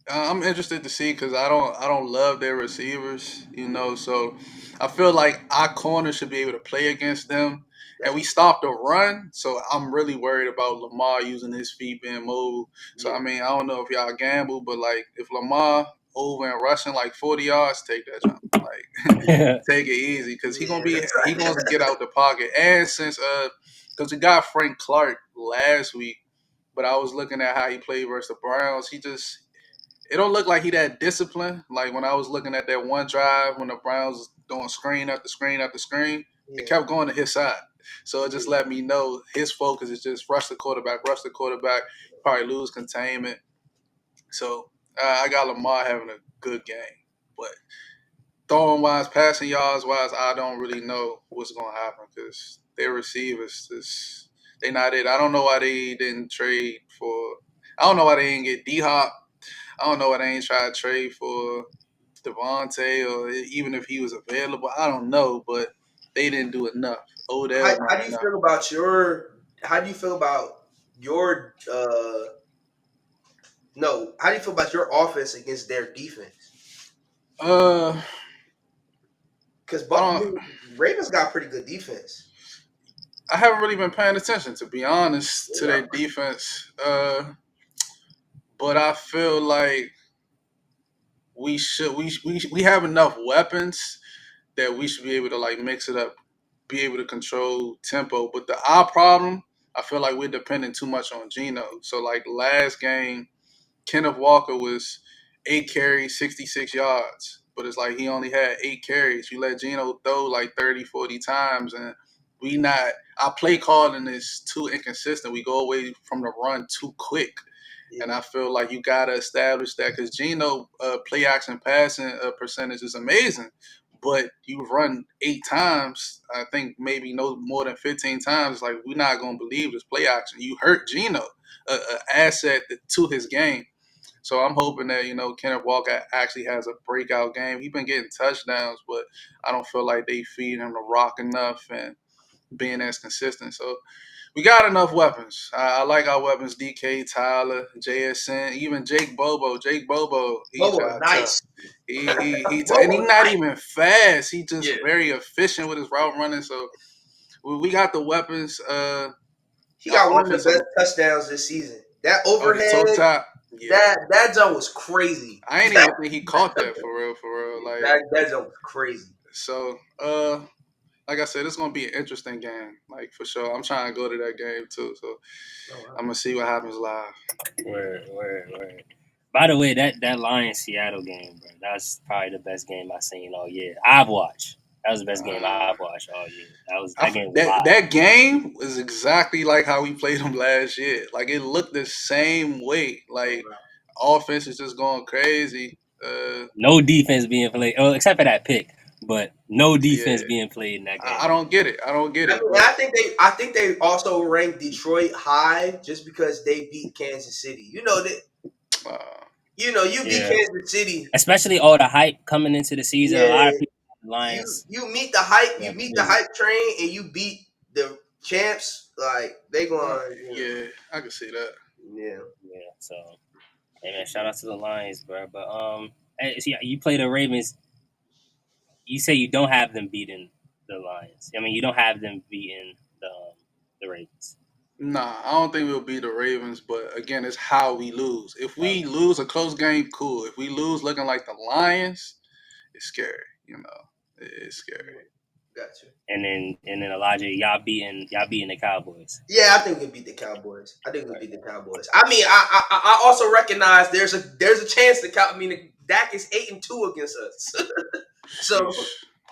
I'm interested to see because I don't love their receivers, So I feel like our corner should be able to play against them, and That's we stopped the run. So I'm really worried about Lamar using his feet being mobile. So yeah, I mean, I don't know if y'all gamble, but like if Lamar over and rushing like 40 yards, take that jump. Like take it easy because yeah. he gonna get out the pocket. And since because we got Frank Clark last week. But I was looking at how he played versus the Browns. It don't look like he that disciplined. Like when I was looking at that one drive when the Browns was doing screen after screen after screen, it Yeah, kept going to his side. So it just let me know his focus is just rush the quarterback, probably lose containment. So I got Lamar having a good game. But throwing wise, passing yards wise, I don't really know what's going to happen because their receivers they not it. I don't know why they didn't trade for. I don't know why they didn't get D Hop. I don't know why they ain't tried to trade for Devontae or even if he was available. I don't know, but they didn't do enough. Odell how not do you enough. feel about your? How do you feel about your? No, how do you feel about your offense against their defense? Uh, Because I don't. Ravens got pretty good defense. I haven't really been paying attention to be honest They to their got defense. But I feel like we have enough weapons that we should be able to like mix it up, be able to control tempo. But our problem, I feel like we're depending too much on Geno. So like last game, Kenneth Walker was 8 carries, 66 yards. But it's like he only had 8 carries. You let Geno throw like 30, 40 times and we not our play calling is too inconsistent. We go away from the run too quick. And yeah. I feel like you gotta establish that because Geno play action passing percentage is amazing, but you run 8 times, I think maybe no more than 15 times, like we're not gonna believe this play action. You hurt Geno, a asset to his game. So I'm hoping that, Kenneth Walker actually has a breakout game. He's been getting touchdowns, but I don't feel like they feed him the rock enough and being as consistent. So we got enough weapons. I like our weapons. DK, Tyler, JSN, even Jake Bobo. Jake Bobo, he Bobo is got tough. nice. And he's Bobo is not nice. even fast. He just Yeah. very efficient with his route running. So we got the weapons. He got one of the Offensive. best touchdowns this season. That Oh, the overhead, toe tap. Yeah. that jump was crazy. I ain't even think he caught that for real. Like, that jump was crazy. so, like I said, it's gonna be an interesting game, like for sure. I'm trying to go to that game too, so I'm gonna see what happens live. Word. By the way, that Lions Seattle game, bro, that's probably the best game I've seen all year. I've watched. That was the best game I've watched all year. That game was live. That game was exactly like how we played them last year. Like it looked the same way. Like offense is just going crazy. No defense being played, except for that pick, but no defense Yeah. being played in that game. I don't get it. I think they also ranked Detroit high just because they beat Kansas City. You beat Kansas City, especially all the hype coming into the season. Yeah. A lot of people, Lions. You meet the hype. You meet the hype train, and you beat the champs. Like they going. Yeah, I can see that. Yeah. So, hey man, shout out to the Lions, bro. But hey, see, you play the Ravens. You say you don't have them beating the Lions. I mean, you don't have them beating the Ravens. Nah, I don't think we'll beat the Ravens, but again, it's how we lose. If we lose a close game, cool. If we lose looking like the Lions, it's scary. It's scary. Gotcha. And then Elijah, y'all beating the Cowboys. Yeah, I think we beat the Cowboys. I mean, I also recognize there's a chance Dak is 8-2 against us. So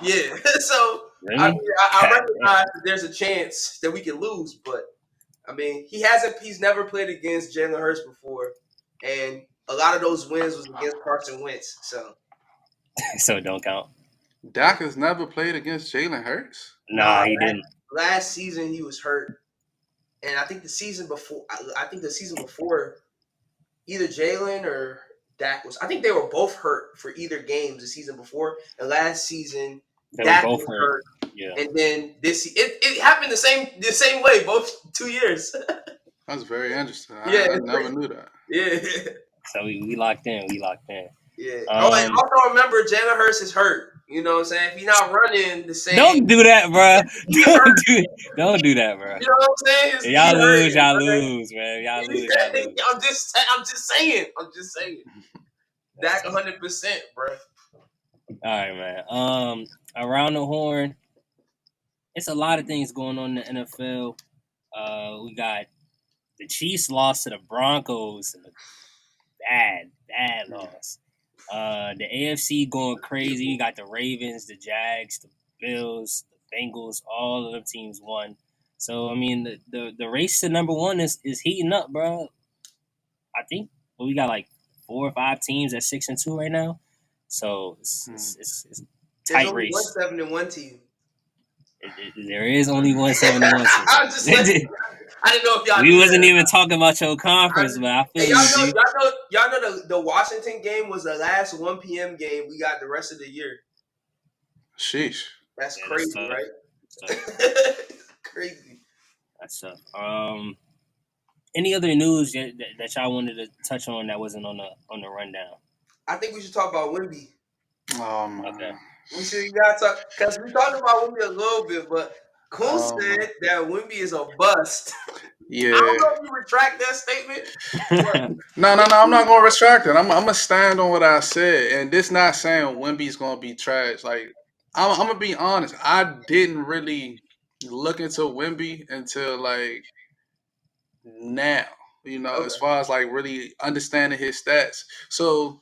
yeah, so Really? I recognize that there's a chance that we can lose, but I mean, he's never played against Jalen Hurts before, and a lot of those wins was against Carson Wentz. So it don't count. Dak has never played against Jalen Hurts? Nah, he didn't. Last season he was hurt, and I think the season before, either Jalen or Dak was. I think they were both hurt for either games the season before, and last season Dak was hurt. Yeah. And then it happened the same way both 2 years. That's very interesting. Yeah, I never knew that. Yeah. So we locked in. Yeah. And also remember, Jalen Hurts is hurt. You know what I'm saying? If he's not running the same. Don't do that, bro. Don't do that, bro. You know what I'm saying? If y'all lose, man. Y'all lose. I'm just saying. Dak 100%, bro. All right, man. Around the horn, it's a lot of things going on in the NFL. We got the Chiefs lost to the Broncos. Bad loss. The AFC going crazy. You got the Ravens, the Jags, the Bills, the Bengals. All of them teams won. So I mean, the race to number one is heating up, bro. I think we got like 4 or 5 teams at 6-2 right now. So it's tight race. There's only 1 7-1 team. There is only 1 7-1 team. I didn't know if y'all. We wasn't even talking about your conference, but I feel y'all know the Washington game was the last 1 p.m. game. We got the rest of the year. Sheesh. That's crazy, right? Crazy. That's tough. Any other news that y'all wanted to touch on that wasn't on the rundown? I think we should talk about Wemby. Okay. We gotta talk because we talked about Wemby a little bit, but Koonce said that Wemby is a bust. Yeah. I don't know if you retract that statement. No, I'm not gonna retract it. I'm gonna stand on what I said, and this not saying Wemby's gonna be trash. Like I'm gonna be honest, I didn't really look into Wemby until like now. As far as like really understanding his stats. So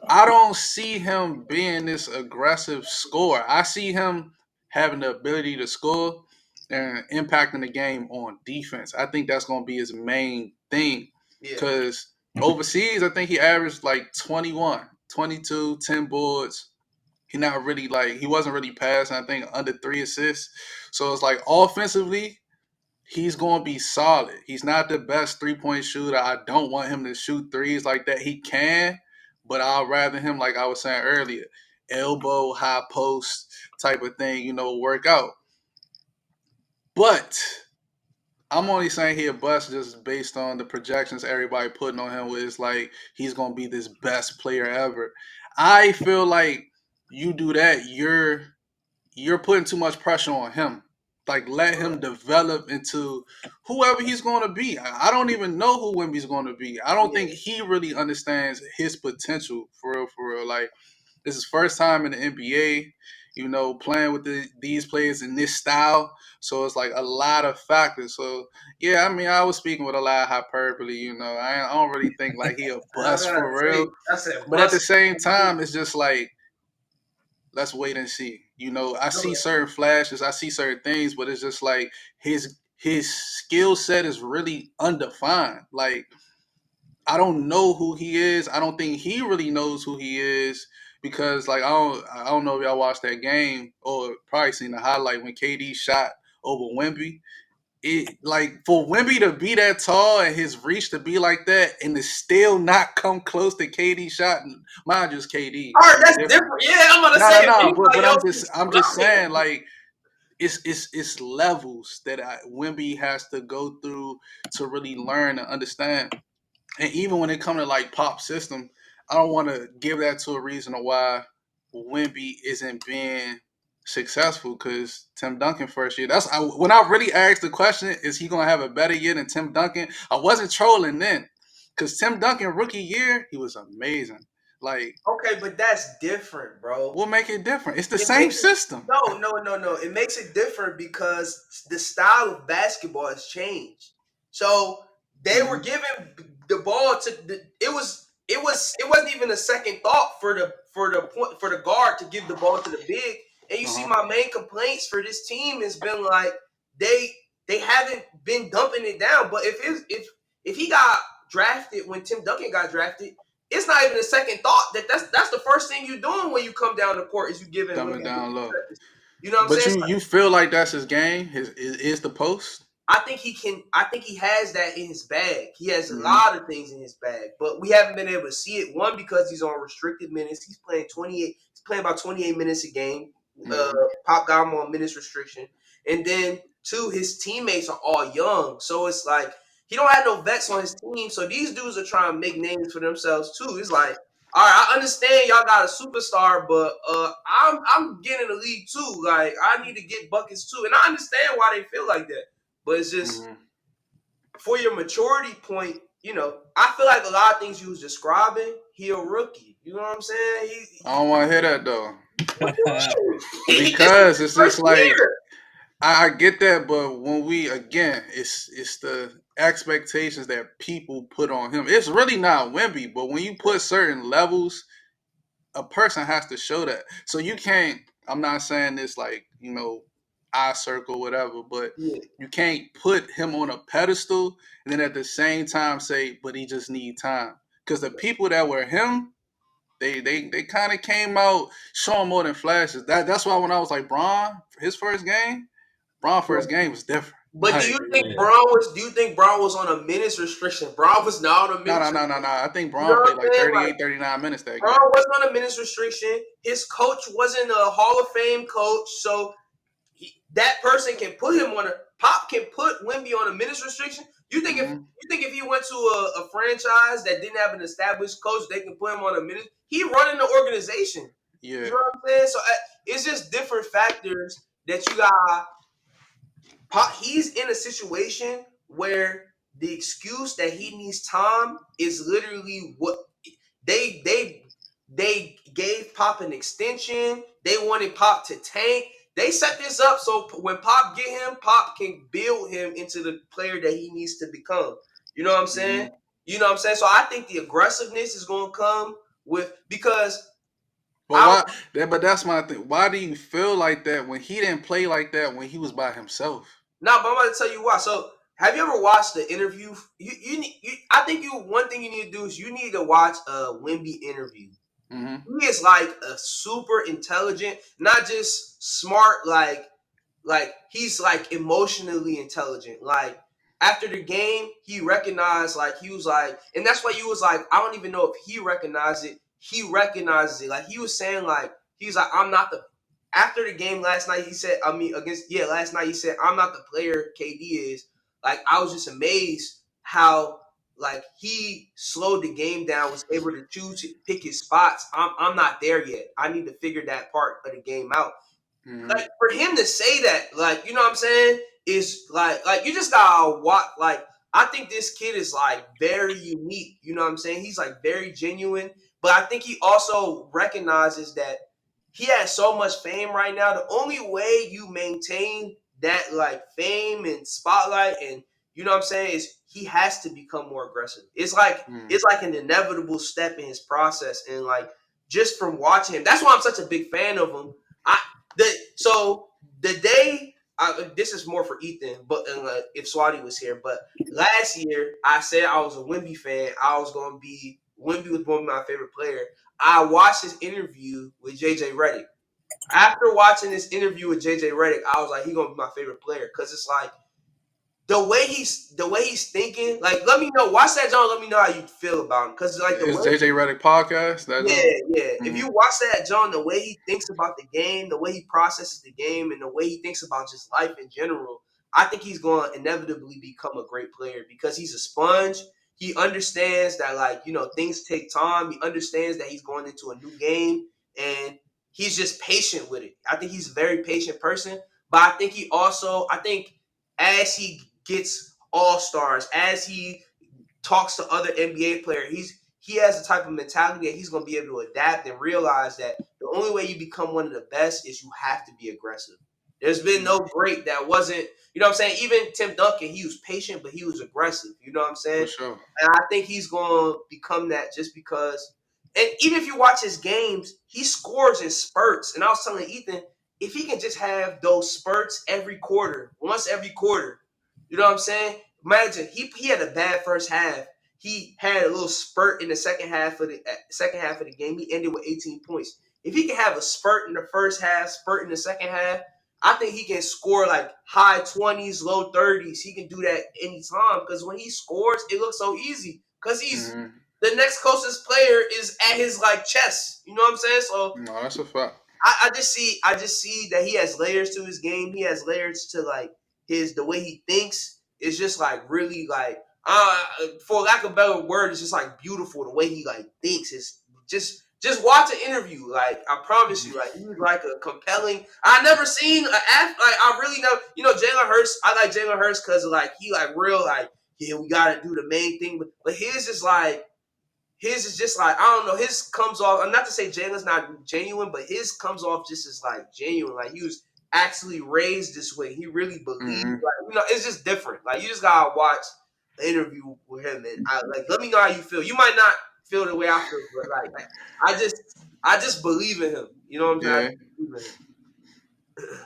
I don't see him being this aggressive scorer. I see him having the ability to score and impacting the game on defense. I think that's going to be his main thing. Because overseas, I think he averaged like 21, 22, 10 boards. he not really like he wasn't really passing. I think under 3 assists. So it's like offensively, he's going to be solid. He's not the best 3-point shooter. I don't want him to shoot threes like that. He can, but I'd rather him, like I was saying earlier, elbow, high post type of thing, work out. But I'm only saying he a bust just based on the projections everybody putting on him, where it's like he's going to be this best player ever. I feel like you do that, you're putting too much pressure on him. Like, let him develop into whoever he's going to be. I don't even know who Wemby's going to be. I don't Yeah. think he really understands his potential for real, for real. Like, this is first time in the NBA, playing with these players in this style. So it's like a lot of factors. So yeah, I mean, I was speaking with a lot of hyperbole. I don't really think like he a I'm bust gonna for say real. I said But at the bust. same time, it's just like, let's wait and see. I see certain flashes, I see certain things, but it's just like his skill set is really undefined. Like, I don't know who he is. I don't think he really knows who he is because like I don't know if y'all watched that game or probably seen the highlight when KD shot over Wemby. It like for Wemby to be that tall and his reach to be like that and to still not come close to KD shot, mind just KD All right, is that's different. different. Yeah, I'm gonna No, say no, if no. But anybody I'm else just is I'm just blocking, saying like it's levels that Wemby has to go through to really learn and understand. And even when it comes to like pop system, I don't want to give that to a reason of why Wemby isn't being successful because Tim Duncan first year. When I really asked the question, is he gonna have a better year than Tim Duncan? I wasn't trolling then, because Tim Duncan rookie year he was amazing. Like, okay, but that's different, bro. what make it different? It's the It same makes it system. no. It makes it different because the style of basketball has changed. So they were Mm-hmm. giving the ball to it wasn't even a second thought for the guard to give the ball to the big. And you see, Uh-huh. my main complaints for this team has been like they they haven't been dumping it down. But if he got drafted when Tim Duncan got drafted, it's not even a second thought that's the first thing you're doing when you come down the court is you giving Dumbing Wimby down low. stretches. You know what I'm But saying? you feel like that's his game? Is the post? I think he can. I think he has that in his bag. He has a Mm-hmm. lot of things in his bag, but we haven't been able to see it. One, because he's on restricted minutes. He's playing 28. He's playing about 28 minutes a game. Uh, Mm-hmm. Pop got him on minutes restriction, and then two, his teammates are all young, so it's like he don't have no vets on his team. So these dudes are trying to make names for themselves too. It's like, all right, I understand y'all got a superstar, but I'm getting in the league too. Like I need to get buckets too, and I understand why they feel like that. But it's just Mm-hmm. for your maturity point, I feel like a lot of things you was describing, he a rookie. You know what I'm saying? I don't want to hear that though, What do you mean? This is because his it's first just like year. I get that, but when we again, it's the expectations that people put on him. It's really not Wemby, but when you put certain levels, a person has to show that. So you can't. I'm not saying this like eye circle whatever, but Yeah, you can't put him on a pedestal and then at the same time say, but he just need time. Because the people that were him, they kind of came out showing more than flashes. That's why when I was like Braun but, first game was different. but Like, do you think Brown was on a minutes restriction? Brown was not on a no, minutes no, no, no, restriction. no. I think You know Braun what played I'm like saying? Like 38, 39 minutes that Brown game. wasn't on a minutes restriction. His coach wasn't a Hall of Fame coach, so that person can put him on a Pop can put Wemby on a minutes restriction. Hmm. You think if he went to a franchise that didn't have an established coach, they can put him on a minute. He running the organization. Yeah. You know what I'm saying? So it's just different factors that you got. Pop, he's in a situation where the excuse that he needs time is literally what they they they gave Pop an extension. They wanted Pop to tank. They set this up so when Pop get him, Pop can build him into the player that he needs to become. You know what I'm saying? Hmm. You know what I'm saying? So I think the aggressiveness is going to come with because But I why? But that's my thing. Why do you feel like that when he didn't play like that when he was by himself? now, but I'm about to tell you why. So have you ever watched the interview? I think one thing you need to do is you need to watch a Wimby interview. Mm-hmm. He is like a super intelligent, not just smart, like he's like emotionally intelligent. Like after the game, he recognized, like he was like, and that's why he was like, I don't even know if he recognized it. He recognizes it. Like he was saying, like he was like, I'm not the. After the game last night, he said, I mean, last night he said, I'm not the player KD is. Like I was just amazed how like he slowed the game down, was able to choose pick his spots. I'm not there yet. I need to figure that part of the game out. Mm-hmm. Like for him to say that, like you know what I'm saying, is like you just gotta watch. Like I think this kid is like very unique. You know what I'm saying? He's like very genuine, but I think he also recognizes that he has so much fame right now. The only way you maintain that like fame and spotlight and you know what I'm saying is he has to become more aggressive. Mm-hmm. It's like an inevitable step in his process, and like just from watching him, that's why I'm such a big fan of him. I so the day this is more for Ethan, but if Swati was here, but last year I said I was a Wemby fan. I was going to be Wemby was one of my favorite players. I watched his interview with JJ Redick. After watching this interview with JJ Redick, I was like, he's gonna be my favorite player because it's like the way he's thinking. Like, let me know. Watch that, John. Let me know how you feel about him because like the It's way JJ Redick podcast. That's yeah, on. yeah. If Mm-hmm. you watch that, John, the way he thinks about the game, the way he processes the game, and the way he thinks about just life in general, I think he's going to inevitably become a great player because he's a sponge. He understands that, like, things take time. He understands that he's going into a new game, and he's just patient with it. I think he's a very patient person, but I think as he gets all stars, as he talks to other NBA players, he has the type of mentality that he's going to be able to adapt and realize that the only way you become one of the best is you have to be aggressive. There's been no great that wasn't, you know what I'm saying? Even Tim Duncan, he was patient, but he was aggressive. You know what I'm For saying? sure. And I think he's going to become that just because. And even if you watch his games, he scores in spurts. And I was telling Ethan, if he can just have those spurts every quarter, once every quarter, you know what I'm saying? Imagine he had a bad first half. He had a little spurt in the second half of the game. He ended with 18 points. If he can have a spurt in the first half, spurt in the second half, I think he can score like high 20s, low 30s. He can do that anytime because when he scores, it looks so easy because he's Mm-hmm. the next closest player is at his like chest. You know what I'm saying? So No, that's a fact. I just see that he has layers to his game. He has layers to like the way he thinks. It's just like really like for lack of a better word, it's just like beautiful the way he like thinks. It's just watch an interview. Like I promise you, like he's like a compelling. I never seen like I really know. Jalen Hurts. I like Jalen Hurts because like he like real like yeah we gotta do the main thing, but his is just like I don't know. His comes off. I'm not to say Jalen's not genuine, but his comes off just as like genuine. Like he was actually raised this way. He really believes. Mm-hmm. Like it's just different. Like you just gotta watch the interview with him, and let me know how you feel. You might not feel the way I feel, but like I just believe in him. You know what I'm saying? I Yeah. just believe in him.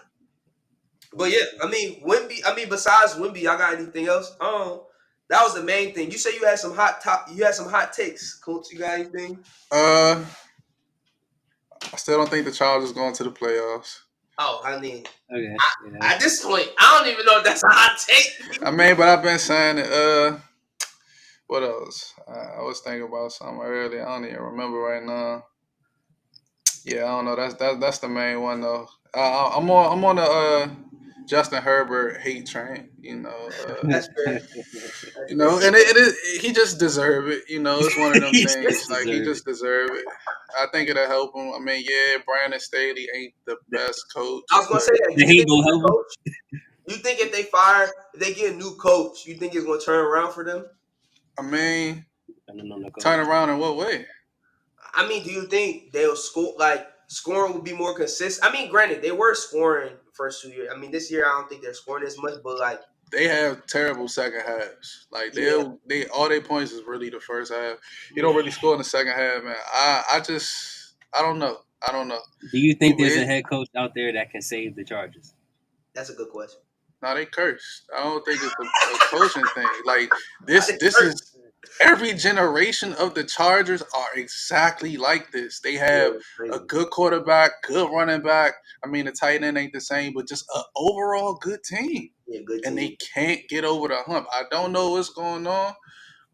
But yeah, I mean Wimby. I mean besides Wimby, y'all got anything else? That was the main thing. You said you had some You had some hot takes, Koonce. You got anything? Uh, I still don't think the Chargers going to the playoffs. Oh, I mean, Okay, at this point, I don't even know if that's a hot take. I mean, but I've been saying it. What else? I was thinking about something earlier. I don't even remember right now. Yeah, I don't know. That's the main one though. I'm on the Justin Herbert hate train. That's fair. That's fair. And he just deserve it. It's one of them he things. just Like he deserved it. just deserve it. I think it'll help him. I mean, yeah, Brandon Staley ain't the best I coach, was gonna but say that. Do The you Heat think gonna the help him. coach? You think if they get a new coach, you think it's gonna turn around for them? I mean, I don't know the turn coach. around in what way? I mean, do you think they'll score? Like scoring will be more consistent. I mean, granted, they were scoring the first 2 years. I mean, this year I don't think they're scoring as much, but like, They have terrible second halves. Like yeah, they all their points is really the first half. You don't yeah. really score in the second half, man. I don't know. I don't know. Do you think there's a It, head coach out there that can save the Chargers? That's a good question. no, they cursed. I don't think it's a coaching thing. Like Why they this is hurt? every generation of the Chargers are exactly like this. They have a good quarterback, good running back. I mean, the tight end ain't the same, but just an overall good team. Yeah, good team. And they can't get over the hump. I don't know what's going on,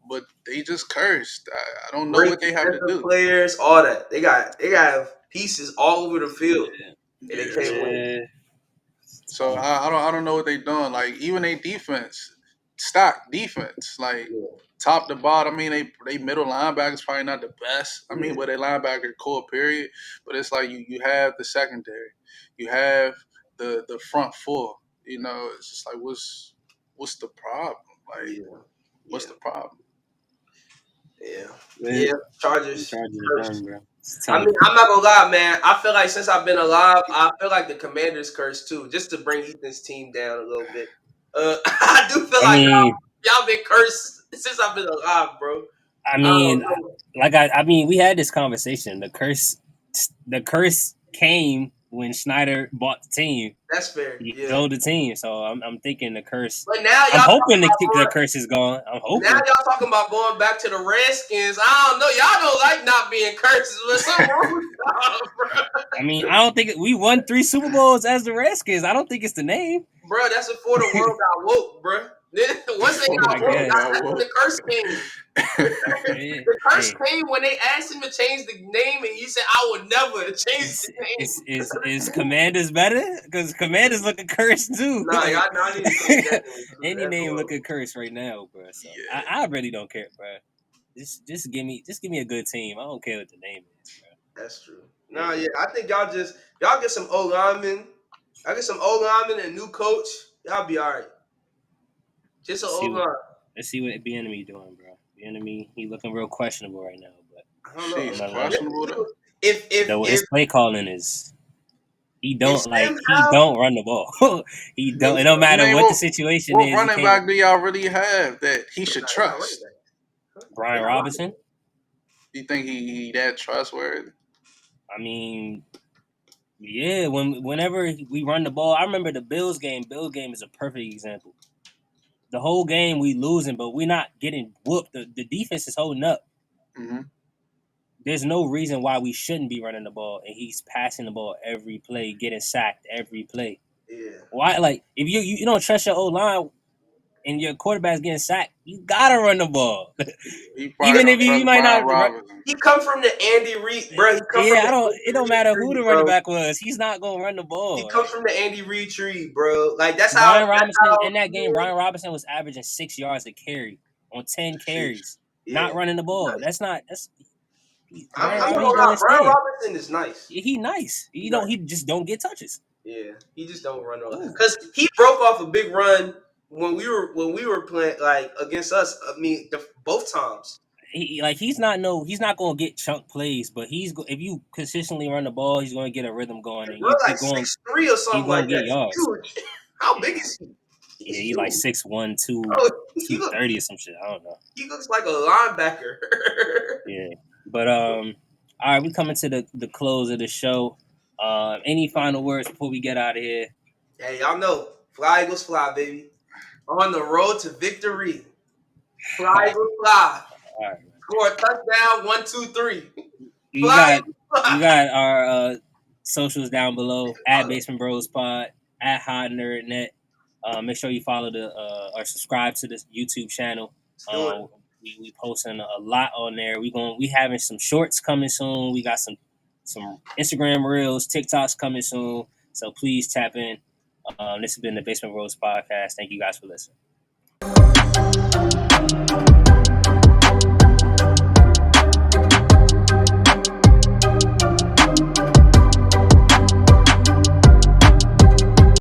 but they just cursed. I don't know what they have to do. Players, all that. They got pieces all over the field, and they can't win. Yeah. So I don't know what they doing. Like even their defense, stock defense, like top to bottom. I mean, they middle linebackers probably not the best. I mean, but they linebacker core period. But it's like you have the secondary, you have the front four. You know, it's just like what's the problem? Like what's the problem? Yeah. Chargers. are done, bro. I mean, I'm not gonna lie, man. I feel like since I've been alive, I feel like the Commanders cursed too, just to bring Ethan's team down a little bit. I do feel like y'all been cursed since I've been alive, bro. I mean, we had this conversation. The curse came when Schneider bought the team. That's fair. He sold the team, so I'm thinking the curse. But now I'm hoping the curse is gone. I'm hoping. Now y'all talking about going back to the Redskins. I don't know. Y'all don't like not being cursed. There's something wrong with y'all, bro. I mean, I don't think we won 3 Super Bowls as the Redskins. I don't think it's the name, bro. That's before the world got woke, bro. Once they got woke, that's when the curse came. The curse came when they asked him to change the name, and he said, "I would never change the name." Is Commanders better? Because Commanders looking cursed too. Nah, y'all need to change that name. Any name looking cursed right now, bro. So I really don't care, bro. Just give me a good team. I don't care what the name is, bro. That's true. Nah, yeah, I think y'all get some O linemen. I get some O linemen and new coach. Y'all be all right. Just an O line. Let's see what Bieniemy doing, bro. Bieniemy, he looking real questionable right now, but I don't know. She's questionable. If his play calling is, he don't run the ball. He don't. It don't matter what the situation is. What running back do y'all really have that he should trust? Brian Robinson. You think he that trustworthy? I mean, yeah. Whenever we run the ball, I remember the Bills game. Bills game is a perfect example. The whole game we losing, but we're not getting whooped. The defense is holding up. Mm-hmm. There's no reason why we shouldn't be running the ball, and he's passing the ball every play, getting sacked every play. Yeah. Why? Like, if you don't trust your O-line and your quarterback's getting sacked, you gotta run the ball. Even if you might not. He come from the Andy Reid, bro. It don't matter who the running back was. He's not gonna run the ball. He comes from the Andy Reid tree, bro. Like that's Brian Robinson in that game. Brian Robinson was averaging 6 yards a carry on 10 carries, not running the ball. That's not. Brian Robinson is nice. He nice. He just don't get touches. Yeah, he just don't run on because he broke off a big run when we were playing like against us. I mean, both times. He's not gonna get chunk plays, but if you consistently run the ball, he's gonna get a rhythm going. And you're like 6'3" or something like that. Yards. Huge. How big is he? Yeah, he's like 6'1", 230 or some shit. I don't know. He looks like a linebacker. Yeah, but all right, we coming to the close of the show. Any final words before we get out of here? Hey, y'all know, fly Eagles fly, baby. On the road to victory. Fly Eagles fly. All right. Score a touchdown, 1, 2, 3. You got our socials down below at Basement Bros Pod, at Hot Nerd Net. Make sure you follow or subscribe to this YouTube channel. We posting a lot on there. We having some shorts coming soon. We got some Instagram reels, TikToks coming soon. So please tap in. This has been the Basement Bros Podcast. Thank you guys for listening.